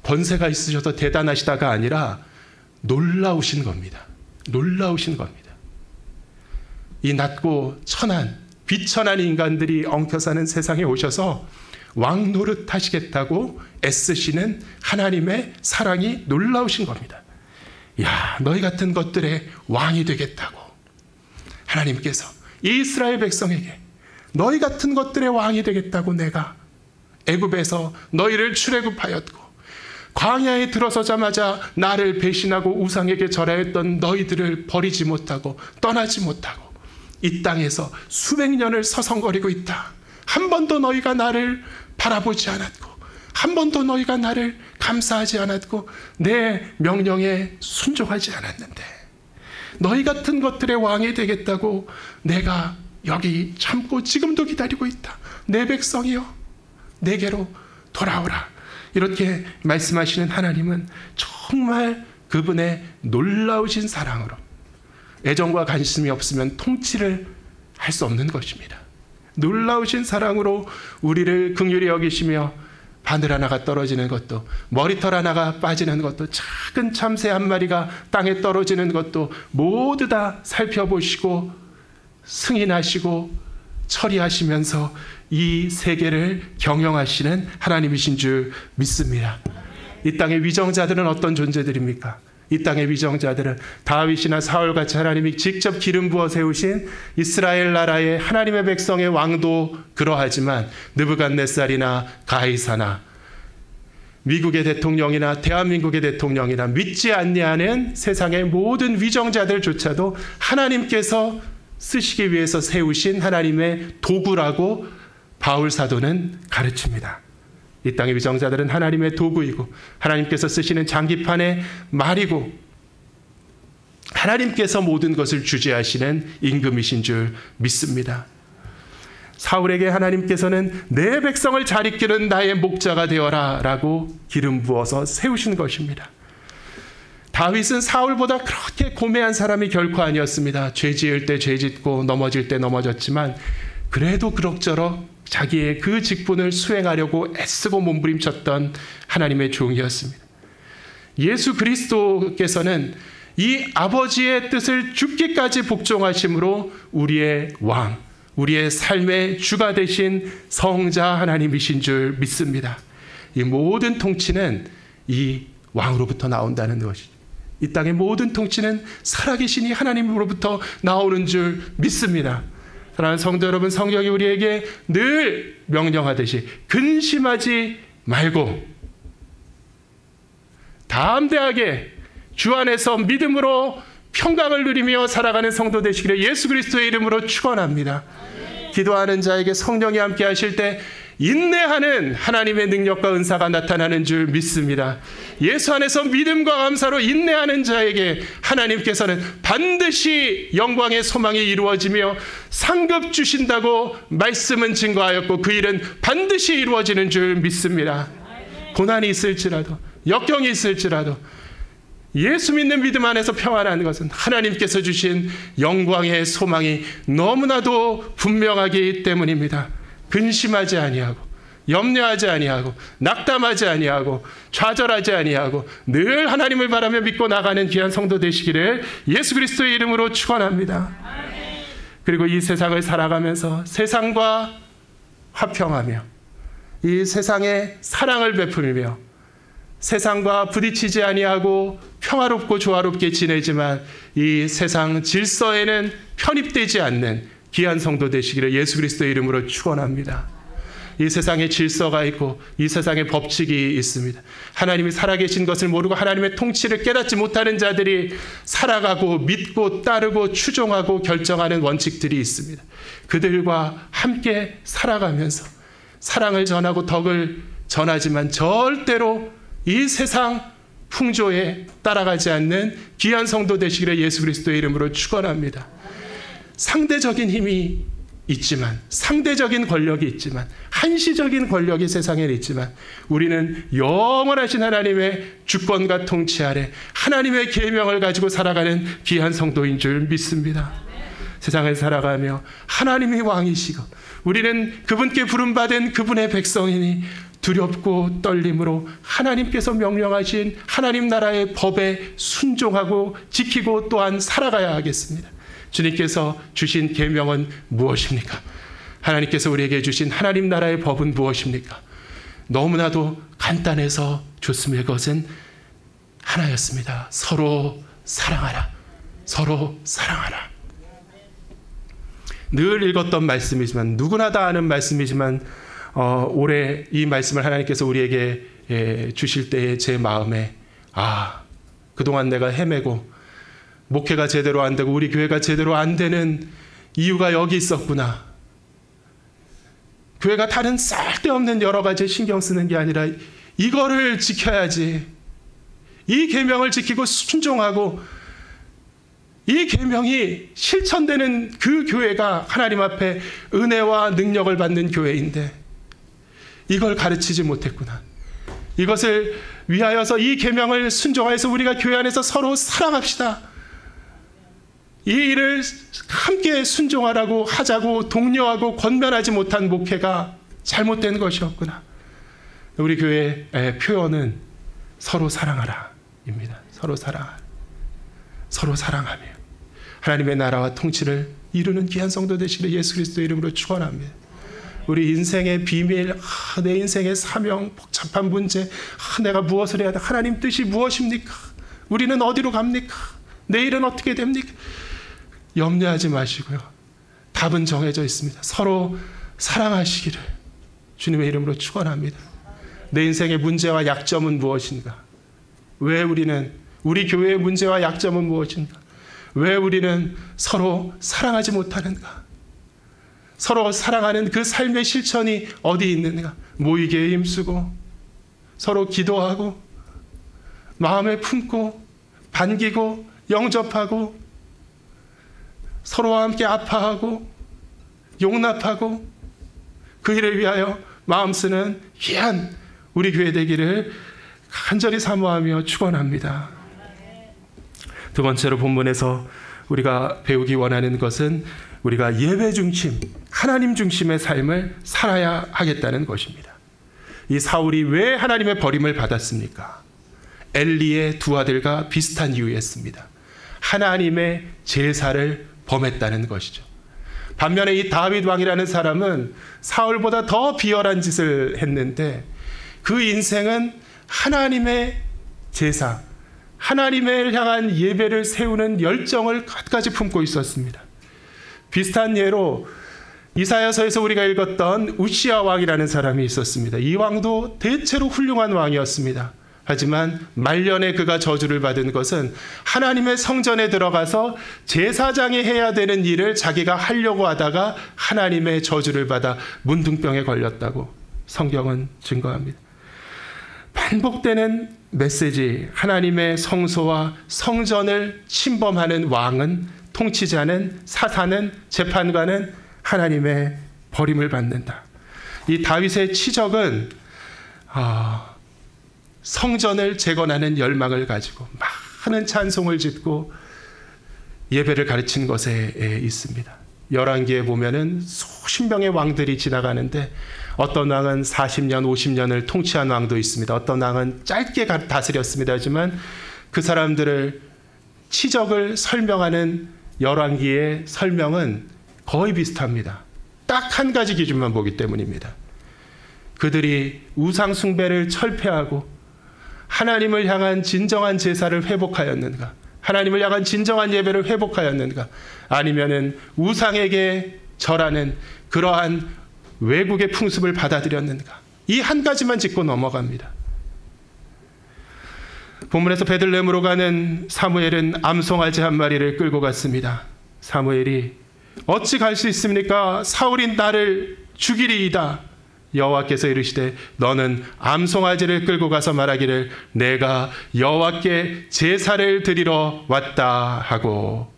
권세가 있으셔서 대단하시다가 아니라 놀라우신 겁니다. 놀라우신 겁니다. 이 낮고 천한, 비천한 인간들이 엉켜 사는 세상에 오셔서 왕 노릇 하시겠다고 애쓰시는 하나님의 사랑이 놀라우신 겁니다. 야, 너희 같은 것들의 왕이 되겠다고 하나님께서 이스라엘 백성에게 너희 같은 것들의 왕이 되겠다고 내가 애굽에서 너희를 출애굽하였고 광야에 들어서자마자 나를 배신하고 우상에게 절하였던 너희들을 버리지 못하고 떠나지 못하고 이 땅에서 수백 년을 서성거리고 있다. 한 번도 너희가 나를 바라보지 않았고 한 번도 너희가 나를 감사하지 않았고 내 명령에 순종하지 않았는데 너희 같은 것들의 왕이 되겠다고 내가 여기 참고 지금도 기다리고 있다. 내 백성이여 내게로 돌아오라. 이렇게 말씀하시는 하나님은 정말 그분의 놀라우신 사랑으로 애정과 관심이 없으면 통치를 할 수 없는 것입니다. 놀라우신 사랑으로 우리를 긍휼히 여기시며 바늘 하나가 떨어지는 것도 머리털 하나가 빠지는 것도 작은 참새 한 마리가 땅에 떨어지는 것도 모두 다 살펴보시고 승인하시고 처리하시면서 이 세계를 경영하시는 하나님이신 줄 믿습니다. 이 땅의 위정자들은 어떤 존재들입니까? 이 땅의 위정자들은 다윗이나 사울같이 하나님이 직접 기름 부어 세우신 이스라엘 나라의 하나님의 백성의 왕도 그러하지만 느부갓네살이나 가이사나 미국의 대통령이나 대한민국의 대통령이나 믿지 아니하는 세상의 모든 위정자들조차도 하나님께서 쓰시기 위해서 세우신 하나님의 도구라고 바울 사도는 가르칩니다. 이 땅의 위정자들은 하나님의 도구이고 하나님께서 쓰시는 장기판의 말이고 하나님께서 모든 것을 주재하시는 임금이신 줄 믿습니다. 사울에게 하나님께서는 내 백성을 잘 이끄는 나의 목자가 되어라 라고 기름 부어서 세우신 것입니다. 다윗은 사울보다 그렇게 고매한 사람이 결코 아니었습니다. 죄 지을 때 죄 짓고 넘어질 때 넘어졌지만 그래도 그럭저럭 자기의 그 직분을 수행하려고 애쓰고 몸부림쳤던 하나님의 종이었습니다. 예수 그리스도께서는 이 아버지의 뜻을 죽기까지 복종하심으로 우리의 왕, 우리의 삶의 주가 되신 성자 하나님이신 줄 믿습니다. 이 모든 통치는 이 왕으로부터 나온다는 것이죠. 이 땅의 모든 통치는 살아계신 이 하나님으로부터 나오는 줄 믿습니다. 사랑하는 성도 여러분, 성경이 우리에게 늘 명령하듯이 근심하지 말고 담대하게 주 안에서 믿음으로 평강을 누리며 살아가는 성도 되시기를 예수 그리스도의 이름으로 축원합니다. 기도하는 자에게 성령이 함께 하실 때 인내하는 하나님의 능력과 은사가 나타나는 줄 믿습니다. 예수 안에서 믿음과 감사로 인내하는 자에게 하나님께서는 반드시 영광의 소망이 이루어지며 상급 주신다고 말씀은 증거하였고 그 일은 반드시 이루어지는 줄 믿습니다. 고난이 있을지라도 역경이 있을지라도 예수 믿는 믿음 안에서 평안한 것은 하나님께서 주신 영광의 소망이 너무나도 분명하기 때문입니다. 근심하지 아니하고 염려하지 아니하고 낙담하지 아니하고 좌절하지 아니하고 늘 하나님을 바라며 믿고 나가는 귀한 성도 되시기를 예수 그리스도의 이름으로 축원합니다. 그리고 이 세상을 살아가면서 세상과 화평하며 이 세상에 사랑을 베풀며 세상과 부딪히지 아니하고 평화롭고 조화롭게 지내지만 이 세상 질서에는 편입되지 않는 귀한 성도 되시기를 예수 그리스도의 이름으로 축원합니다. 이 세상에 질서가 있고 이 세상에 법칙이 있습니다. 하나님이 살아계신 것을 모르고 하나님의 통치를 깨닫지 못하는 자들이 살아가고 믿고 따르고 추종하고 결정하는 원칙들이 있습니다. 그들과 함께 살아가면서 사랑을 전하고 덕을 전하지만 절대로 이 세상 풍조에 따라가지 않는 귀한 성도 되시기를 예수 그리스도의 이름으로 축원합니다. 상대적인 힘이 있지만 상대적인 권력이 있지만 한시적인 권력이 세상에 있지만 우리는 영원하신 하나님의 주권과 통치 아래 하나님의 계명을 가지고 살아가는 귀한 성도인 줄 믿습니다. 세상을 살아가며 하나님이 왕이시고 우리는 그분께 부름받은 그분의 백성이니 두렵고 떨림으로 하나님께서 명령하신 하나님 나라의 법에 순종하고 지키고 또한 살아가야 하겠습니다. 주님께서 주신 계명은 무엇입니까? 하나님께서 우리에게 주신 하나님 나라의 법은 무엇입니까? 너무나도 간단해서 좋습니다. 그것은 하나였습니다. 서로 사랑하라. 서로 사랑하라. 늘 읽었던 말씀이지만, 누구나 다 아는 말씀이지만, 올해 이 말씀을 하나님께서 우리에게 주실 때에 제 마음에, 그동안 내가 헤매고 목회가 제대로 안 되고 우리 교회가 제대로 안 되는 이유가 여기 있었구나. 교회가 다른 쓸데없는 여러 가지 신경 쓰는 게 아니라 이거를 지켜야지. 이 계명을 지키고 순종하고 이 계명이 실천되는 그 교회가 하나님 앞에 은혜와 능력을 받는 교회인데 이걸 가르치지 못했구나. 이것을 위하여서 이 계명을 순종하여서 우리가 교회 안에서 서로 사랑합시다. 이 일을 함께 순종하라고 하자고 독려하고 권면하지 못한 목회가 잘못된 것이었구나. 우리 교회의 표현은 서로 사랑하라입니다. 서로 사랑하라. 서로 사랑하며 하나님의 나라와 통치를 이루는 귀한 성도 되시는 예수 그리스도의 이름으로 축원합니다. 우리 인생의 비밀, 내 인생의 사명, 복잡한 문제, 내가 무엇을 해야 돼? 하나님 뜻이 무엇입니까? 우리는 어디로 갑니까? 내일은 어떻게 됩니까? 염려하지 마시고요. 답은 정해져 있습니다. 서로 사랑하시기를 주님의 이름으로 축원합니다. 내 인생의 문제와 약점은 무엇인가? 왜 우리 교회의 문제와 약점은 무엇인가? 왜 우리는 서로 사랑하지 못하는가? 서로 사랑하는 그 삶의 실천이 어디 있는가? 모이기에 힘쓰고 서로 기도하고 마음에 품고 반기고 영접하고 서로와 함께 아파하고 용납하고 그 일을 위하여 마음 쓰는 귀한 우리 교회 되기를 간절히 사모하며 축원합니다. 두 번째로 본문에서 우리가 배우기 원하는 것은 우리가 예배 중심, 하나님 중심의 삶을 살아야 하겠다는 것입니다. 이 사울이 왜 하나님의 버림을 받았습니까? 엘리의 두 아들과 비슷한 이유였습니다. 하나님의 제사를 범했다는 것이죠. 반면에 이 다윗 왕이라는 사람은 사울보다 더 비열한 짓을 했는데 그 인생은 하나님의 제사, 하나님을 향한 예배를 세우는 열정을 갖가지 품고 있었습니다. 비슷한 예로 이사야서에서 우리가 읽었던 우시야 왕이라는 사람이 있었습니다. 이 왕도 대체로 훌륭한 왕이었습니다. 하지만 말년에 그가 저주를 받은 것은 하나님의 성전에 들어가서 제사장이 해야 되는 일을 자기가 하려고 하다가 하나님의 저주를 받아 문둥병에 걸렸다고 성경은 증거합니다. 반복되는 메시지, 하나님의 성소와 성전을 침범하는 왕은, 통치자는, 사사는, 재판관은 하나님의 버림을 받는다. 이 다윗의 치적은 성전을 재건하는 열망을 가지고 많은 찬송을 짓고 예배를 가르친 것에 있습니다. 열왕기에 보면은 수십 명의 왕들이 지나가는데 어떤 왕은 40년, 50년을 통치한 왕도 있습니다. 어떤 왕은 짧게 다스렸습니다. 하지만 그 사람들을 치적을 설명하는 열왕기의 설명은 거의 비슷합니다. 딱 한 가지 기준만 보기 때문입니다. 그들이 우상 숭배를 철폐하고 하나님을 향한 진정한 제사를 회복하였는가? 하나님을 향한 진정한 예배를 회복하였는가? 아니면은 우상에게 절하는 그러한 외국의 풍습을 받아들였는가? 이 한 가지만 짚고 넘어갑니다. 본문에서 베들레헴으로 가는 사무엘은 암송아지 한 마리를 끌고 갔습니다. 사무엘이 어찌 갈 수 있습니까? 사울이 나를 죽이리이다. 여호와께서 이르시되 너는 암송아지를 끌고 가서 말하기를 내가 여호와께 제사를 드리러 왔다 하고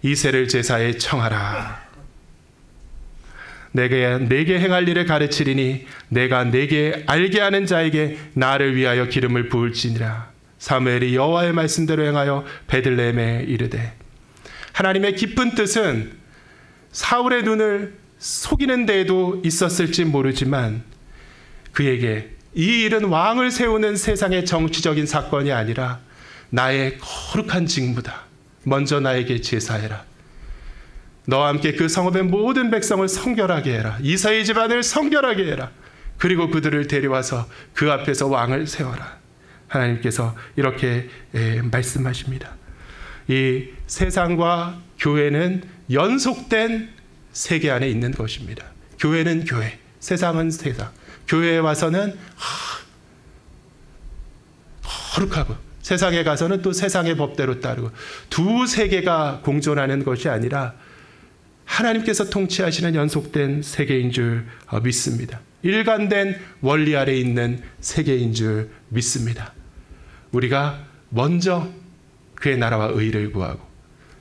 이새를 제사에 청하라. 내게 행할 일을 가르치리니 내가 내게 알게 하는 자에게 나를 위하여 기름을 부을지니라. 사무엘이 여호와의 말씀대로 행하여 베들레헴에 이르되. 하나님의 깊은 뜻은 사울의 눈을 속이는 데에도 있었을지 모르지만 그에게 이 일은 왕을 세우는 세상의 정치적인 사건이 아니라 나의 거룩한 직무다. 먼저 나에게 제사해라. 너와 함께 그 성읍의 모든 백성을 성결하게 해라. 이사의 집안을 성결하게 해라. 그리고 그들을 데려와서 그 앞에서 왕을 세워라. 하나님께서 이렇게 말씀하십니다. 이 세상과 교회는 연속된 세계 안에 있는 것입니다. 교회는 교회, 세상은 세상. 교회에 와서는 거룩하고 세상에 가서는 또 세상의 법대로 따르고 두 세계가 공존하는 것이 아니라 하나님께서 통치하시는 연속된 세계인 줄 믿습니다. 일관된 원리 아래 있는 세계인 줄 믿습니다. 우리가 먼저 그의 나라와 의를 구하고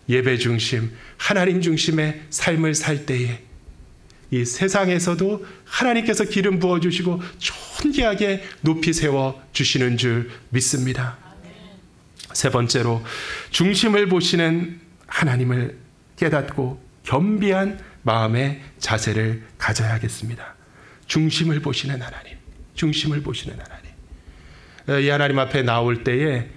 예배 중심, 하나님 중심의 삶을 살 때에 이 세상에서도 하나님께서 기름 부어주시고 존귀하게 높이 세워주시는 줄 믿습니다. 세 번째로 중심을 보시는 하나님을 깨닫고 겸비한 마음의 자세를 가져야겠습니다. 중심을 보시는 하나님, 중심을 보시는 하나님. 이 하나님 앞에 나올 때에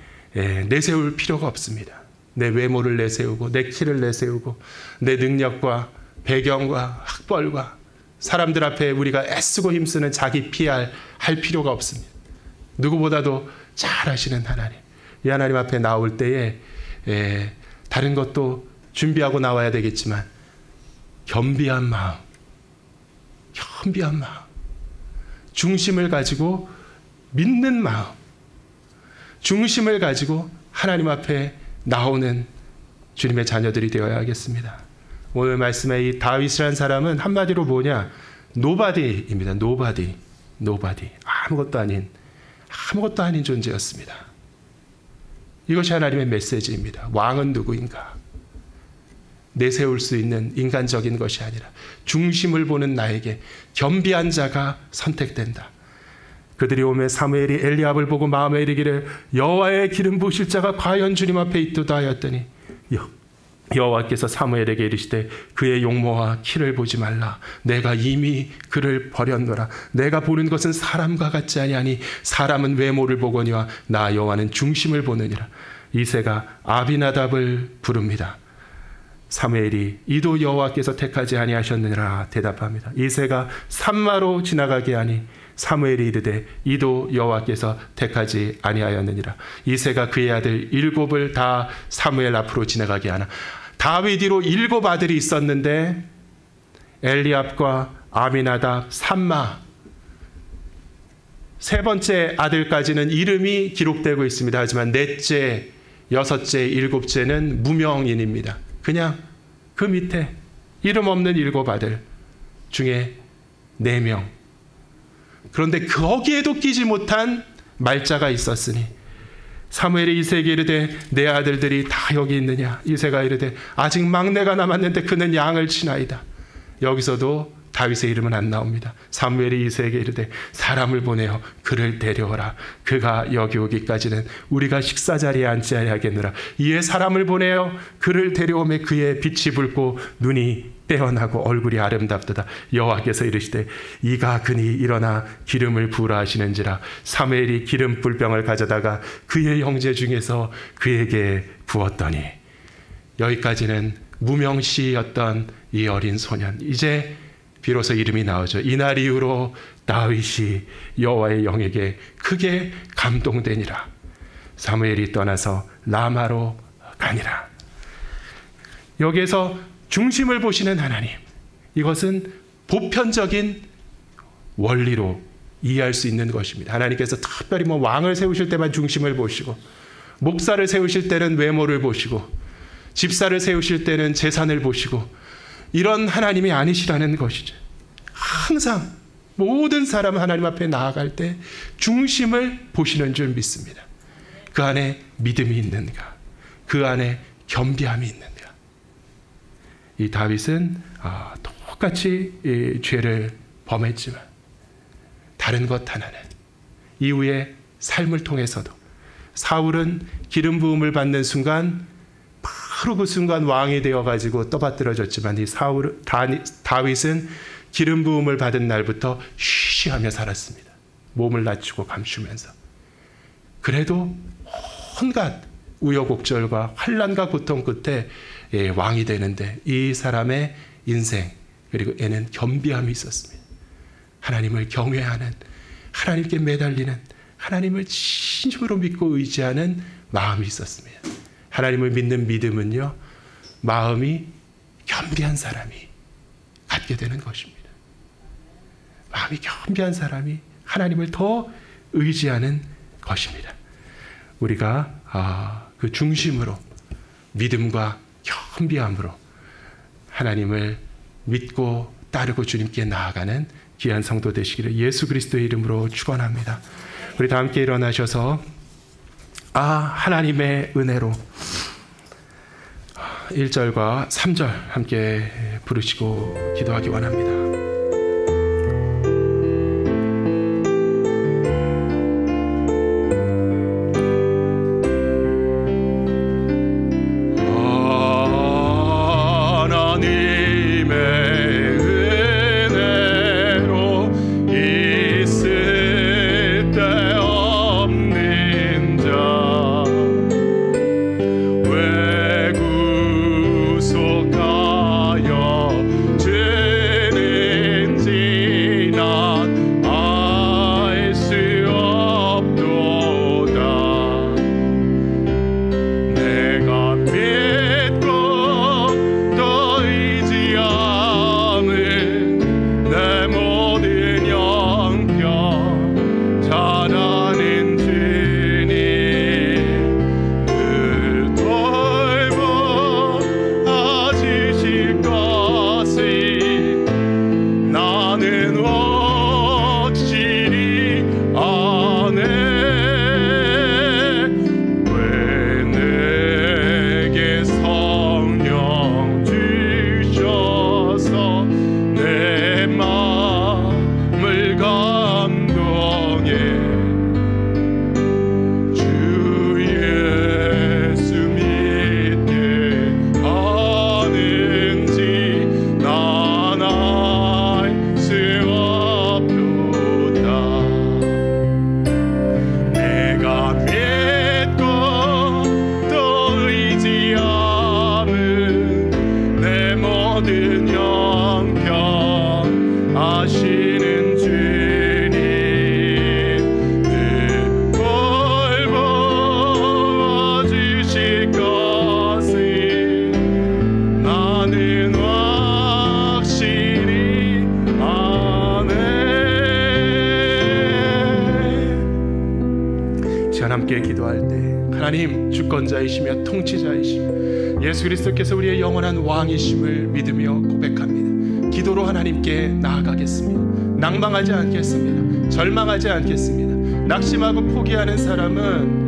내세울 필요가 없습니다. 내 외모를 내세우고 내 키를 내세우고 내 능력과 배경과 학벌과 사람들 앞에 우리가 애쓰고 힘쓰는 자기 PR 할 필요가 없습니다. 누구보다도 잘 아시는 하나님. 이 하나님 앞에 나올 때에 다른 것도 준비하고 나와야 되겠지만 겸비한 마음, 겸비한 마음, 중심을 가지고 믿는 마음, 중심을 가지고 하나님 앞에 나오는 주님의 자녀들이 되어야 하겠습니다. 오늘 말씀에 이 다윗이라는 사람은 한마디로 뭐냐? 노바디입니다. 노바디. 아무것도 아닌 존재였습니다. 이것이 하나님의 메시지입니다. 왕은 누구인가? 내세울 수 있는 인간적인 것이 아니라 중심을 보는 나에게 겸비한 자가 선택된다. 그들이 오매 사무엘이 엘리압을 보고 마음에 이르기를 여호와의 기름 부으실 자가 과연 주님 앞에 있도다 하였더니 여호와께서 사무엘에게 이르시되 그의 용모와 키를 보지 말라. 내가 이미 그를 버렸노라. 내가 보는 것은 사람과 같지 아니하니 사람은 외모를 보거니와 나 여호와는 중심을 보느니라. 이새가 아비나답을 부릅니다. 사무엘이 이도 여호와께서 택하지 아니하셨느니라 대답합니다. 이새가 산마로 지나가게 하니 사무엘이 이르되 이도 여호와께서 택하지 아니하였느니라. 이새가 그의 아들 7을 다 사무엘 앞으로 지나가게 하나. 다윗이로 7 아들이 있었는데 엘리압과 아미나답, 산마 세 번째 아들까지는 이름이 기록되고 있습니다. 하지만 넷째, 여섯째, 7째는 무명인입니다. 그냥 그 밑에 이름 없는 7 아들 중에 4명. 그런데 거기에도 끼지 못한 말자가 있었으니 사무엘이 이새에게 이르되 내 아들들이 다 여기 있느냐? 이새가 이르되 아직 막내가 남았는데 그는 양을 치나이다. 여기서도 다윗의 이름은 안 나옵니다. 사무엘이 이새에게 이르되 사람을 보내어 그를 데려오라. 그가 여기 오기까지는 우리가 식사 자리에 앉지 아니하겠느라. 이에 사람을 보내어 그를 데려오매 그의 빛이 붉고 눈이 떼어나고 얼굴이 아름답도다. 여호와께서 이르시되 이가 그니 일어나 기름을 부으라 하시는지라. 사무엘이 기름 불병을 가져다가 그의 형제 중에서 그에게 부었더니. 여기까지는 무명시였던 이 어린 소년, 이제 비로소 이름이 나오죠. 이날 이후로 다윗이 여호와의 영에게 크게 감동되니라. 사무엘이 떠나서 라마로 가니라. 여기에서 중심을 보시는 하나님, 이것은 보편적인 원리로 이해할 수 있는 것입니다. 하나님께서 특별히 왕을 세우실 때만 중심을 보시고, 목사를 세우실 때는 외모를 보시고, 집사를 세우실 때는 재산을 보시고, 이런 하나님이 아니시라는 것이죠. 항상 모든 사람 하나님 앞에 나아갈 때 중심을 보시는 줄 믿습니다. 그 안에 믿음이 있는가? 그 안에 겸비함이 있는가? 이 다윗은 똑같이 이 죄를 범했지만 다른 것 하나는 이후에 삶을 통해서도 사울은 기름 부음을 받는 순간 바로 그 순간 왕이 되어가지고 떠받들어졌지만 이 다윗은 기름 부음을 받은 날부터 쉬쉬하며 살았습니다. 몸을 낮추고 감추면서 그래도 온갖 우여곡절과 환난과 고통 끝에 왕이 되는데 이 사람의 인생 그리고 애는 겸비함이 있었습니다. 하나님을 경외하는, 하나님께 매달리는, 하나님을 진심으로 믿고 의지하는 마음이 있었습니다. 하나님을 믿는 믿음은요, 마음이 겸비한 사람이 갖게 되는 것입니다. 마음이 겸비한 사람이 하나님을 더 의지하는 것입니다. 우리가 그 중심으로 믿음과 겸비함으로 하나님을 믿고 따르고 주님께 나아가는 귀한 성도 되시기를 예수 그리스도의 이름으로 축원합니다. 우리 다 함께 일어나셔서 하나님의 은혜로 1절과 3절 함께 부르시고 기도하기 원합니다. 함께 기도할 때 하나님 주권자이시며 통치자이시며 예수 그리스도께서 우리의 영원한 왕이심을 믿으며 고백합니다. 기도로 하나님께 나아가겠습니다. 낭망하지 않겠습니다. 절망하지 않겠습니다. 낙심하고 포기하는 사람은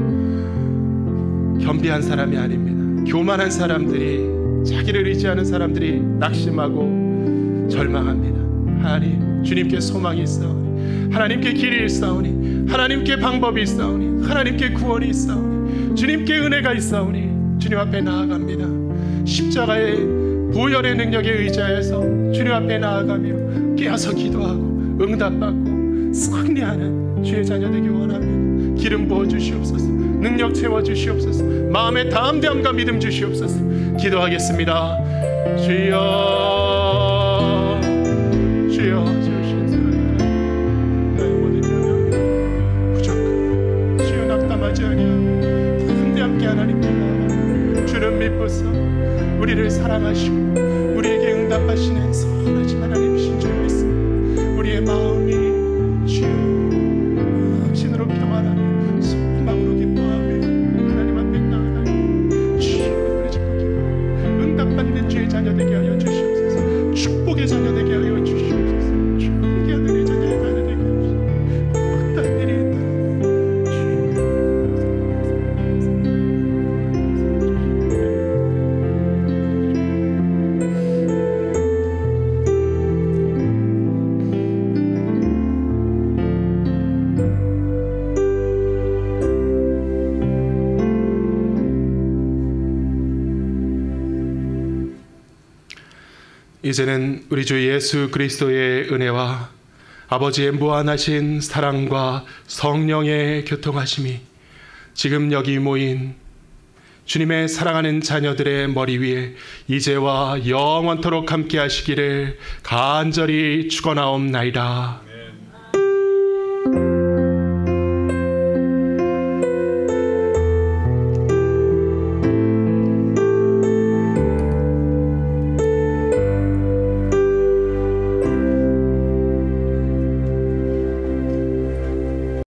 겸비한 사람이 아닙니다. 교만한 사람들이, 자기를 의지하는 사람들이 낙심하고 절망합니다. 하나님, 주님께 소망이 있사오니, 하나님께 길이 있사오니, 하나님께 방법이 있사오니, 하나님께 구원이 있사오니, 주님께 은혜가 있사오니 주님 앞에 나아갑니다. 십자가의 보혈의 능력에 의지하여서 주님 앞에 나아가며 깨어서 기도하고 응답받고 승리하는 주의 자녀 되기 원합니다. 기름 부어 주시옵소서. 능력 채워 주시옵소서. 마음의 담대함과 믿음 주시옵소서. 기도하겠습니다. 주여, 주여, 주신 사랑 나의 모든 영역 부족함 주여 낙담하지 아니하고 함께 하나님께 나아가 주는 믿고서 우리를 사랑하시고 우리에게 응답하시는 선하신 하나님이신 줄 믿습니다. 우리의 마음이 주여 당신으로 평안하며 소망으로 기뻐하며 하나님 앞에 나아가며 주의 노래 짓고 기뻐하며 응답받는 주의 자녀 되게 하여 주시옵소서. 축복의 자녀 되게 하여 주시옵소서. 축복의 하늘의 자녀 되게 하여 주시옵소서. 어떤 일이 있다 이제는 우리 주 예수 그리스도의 은혜와 아버지의 무한하신 사랑과 성령의 교통하심이 지금 여기 모인 주님의 사랑하는 자녀들의 머리 위에 이제와 영원토록 함께 하시기를 간절히 축원하옵나이다.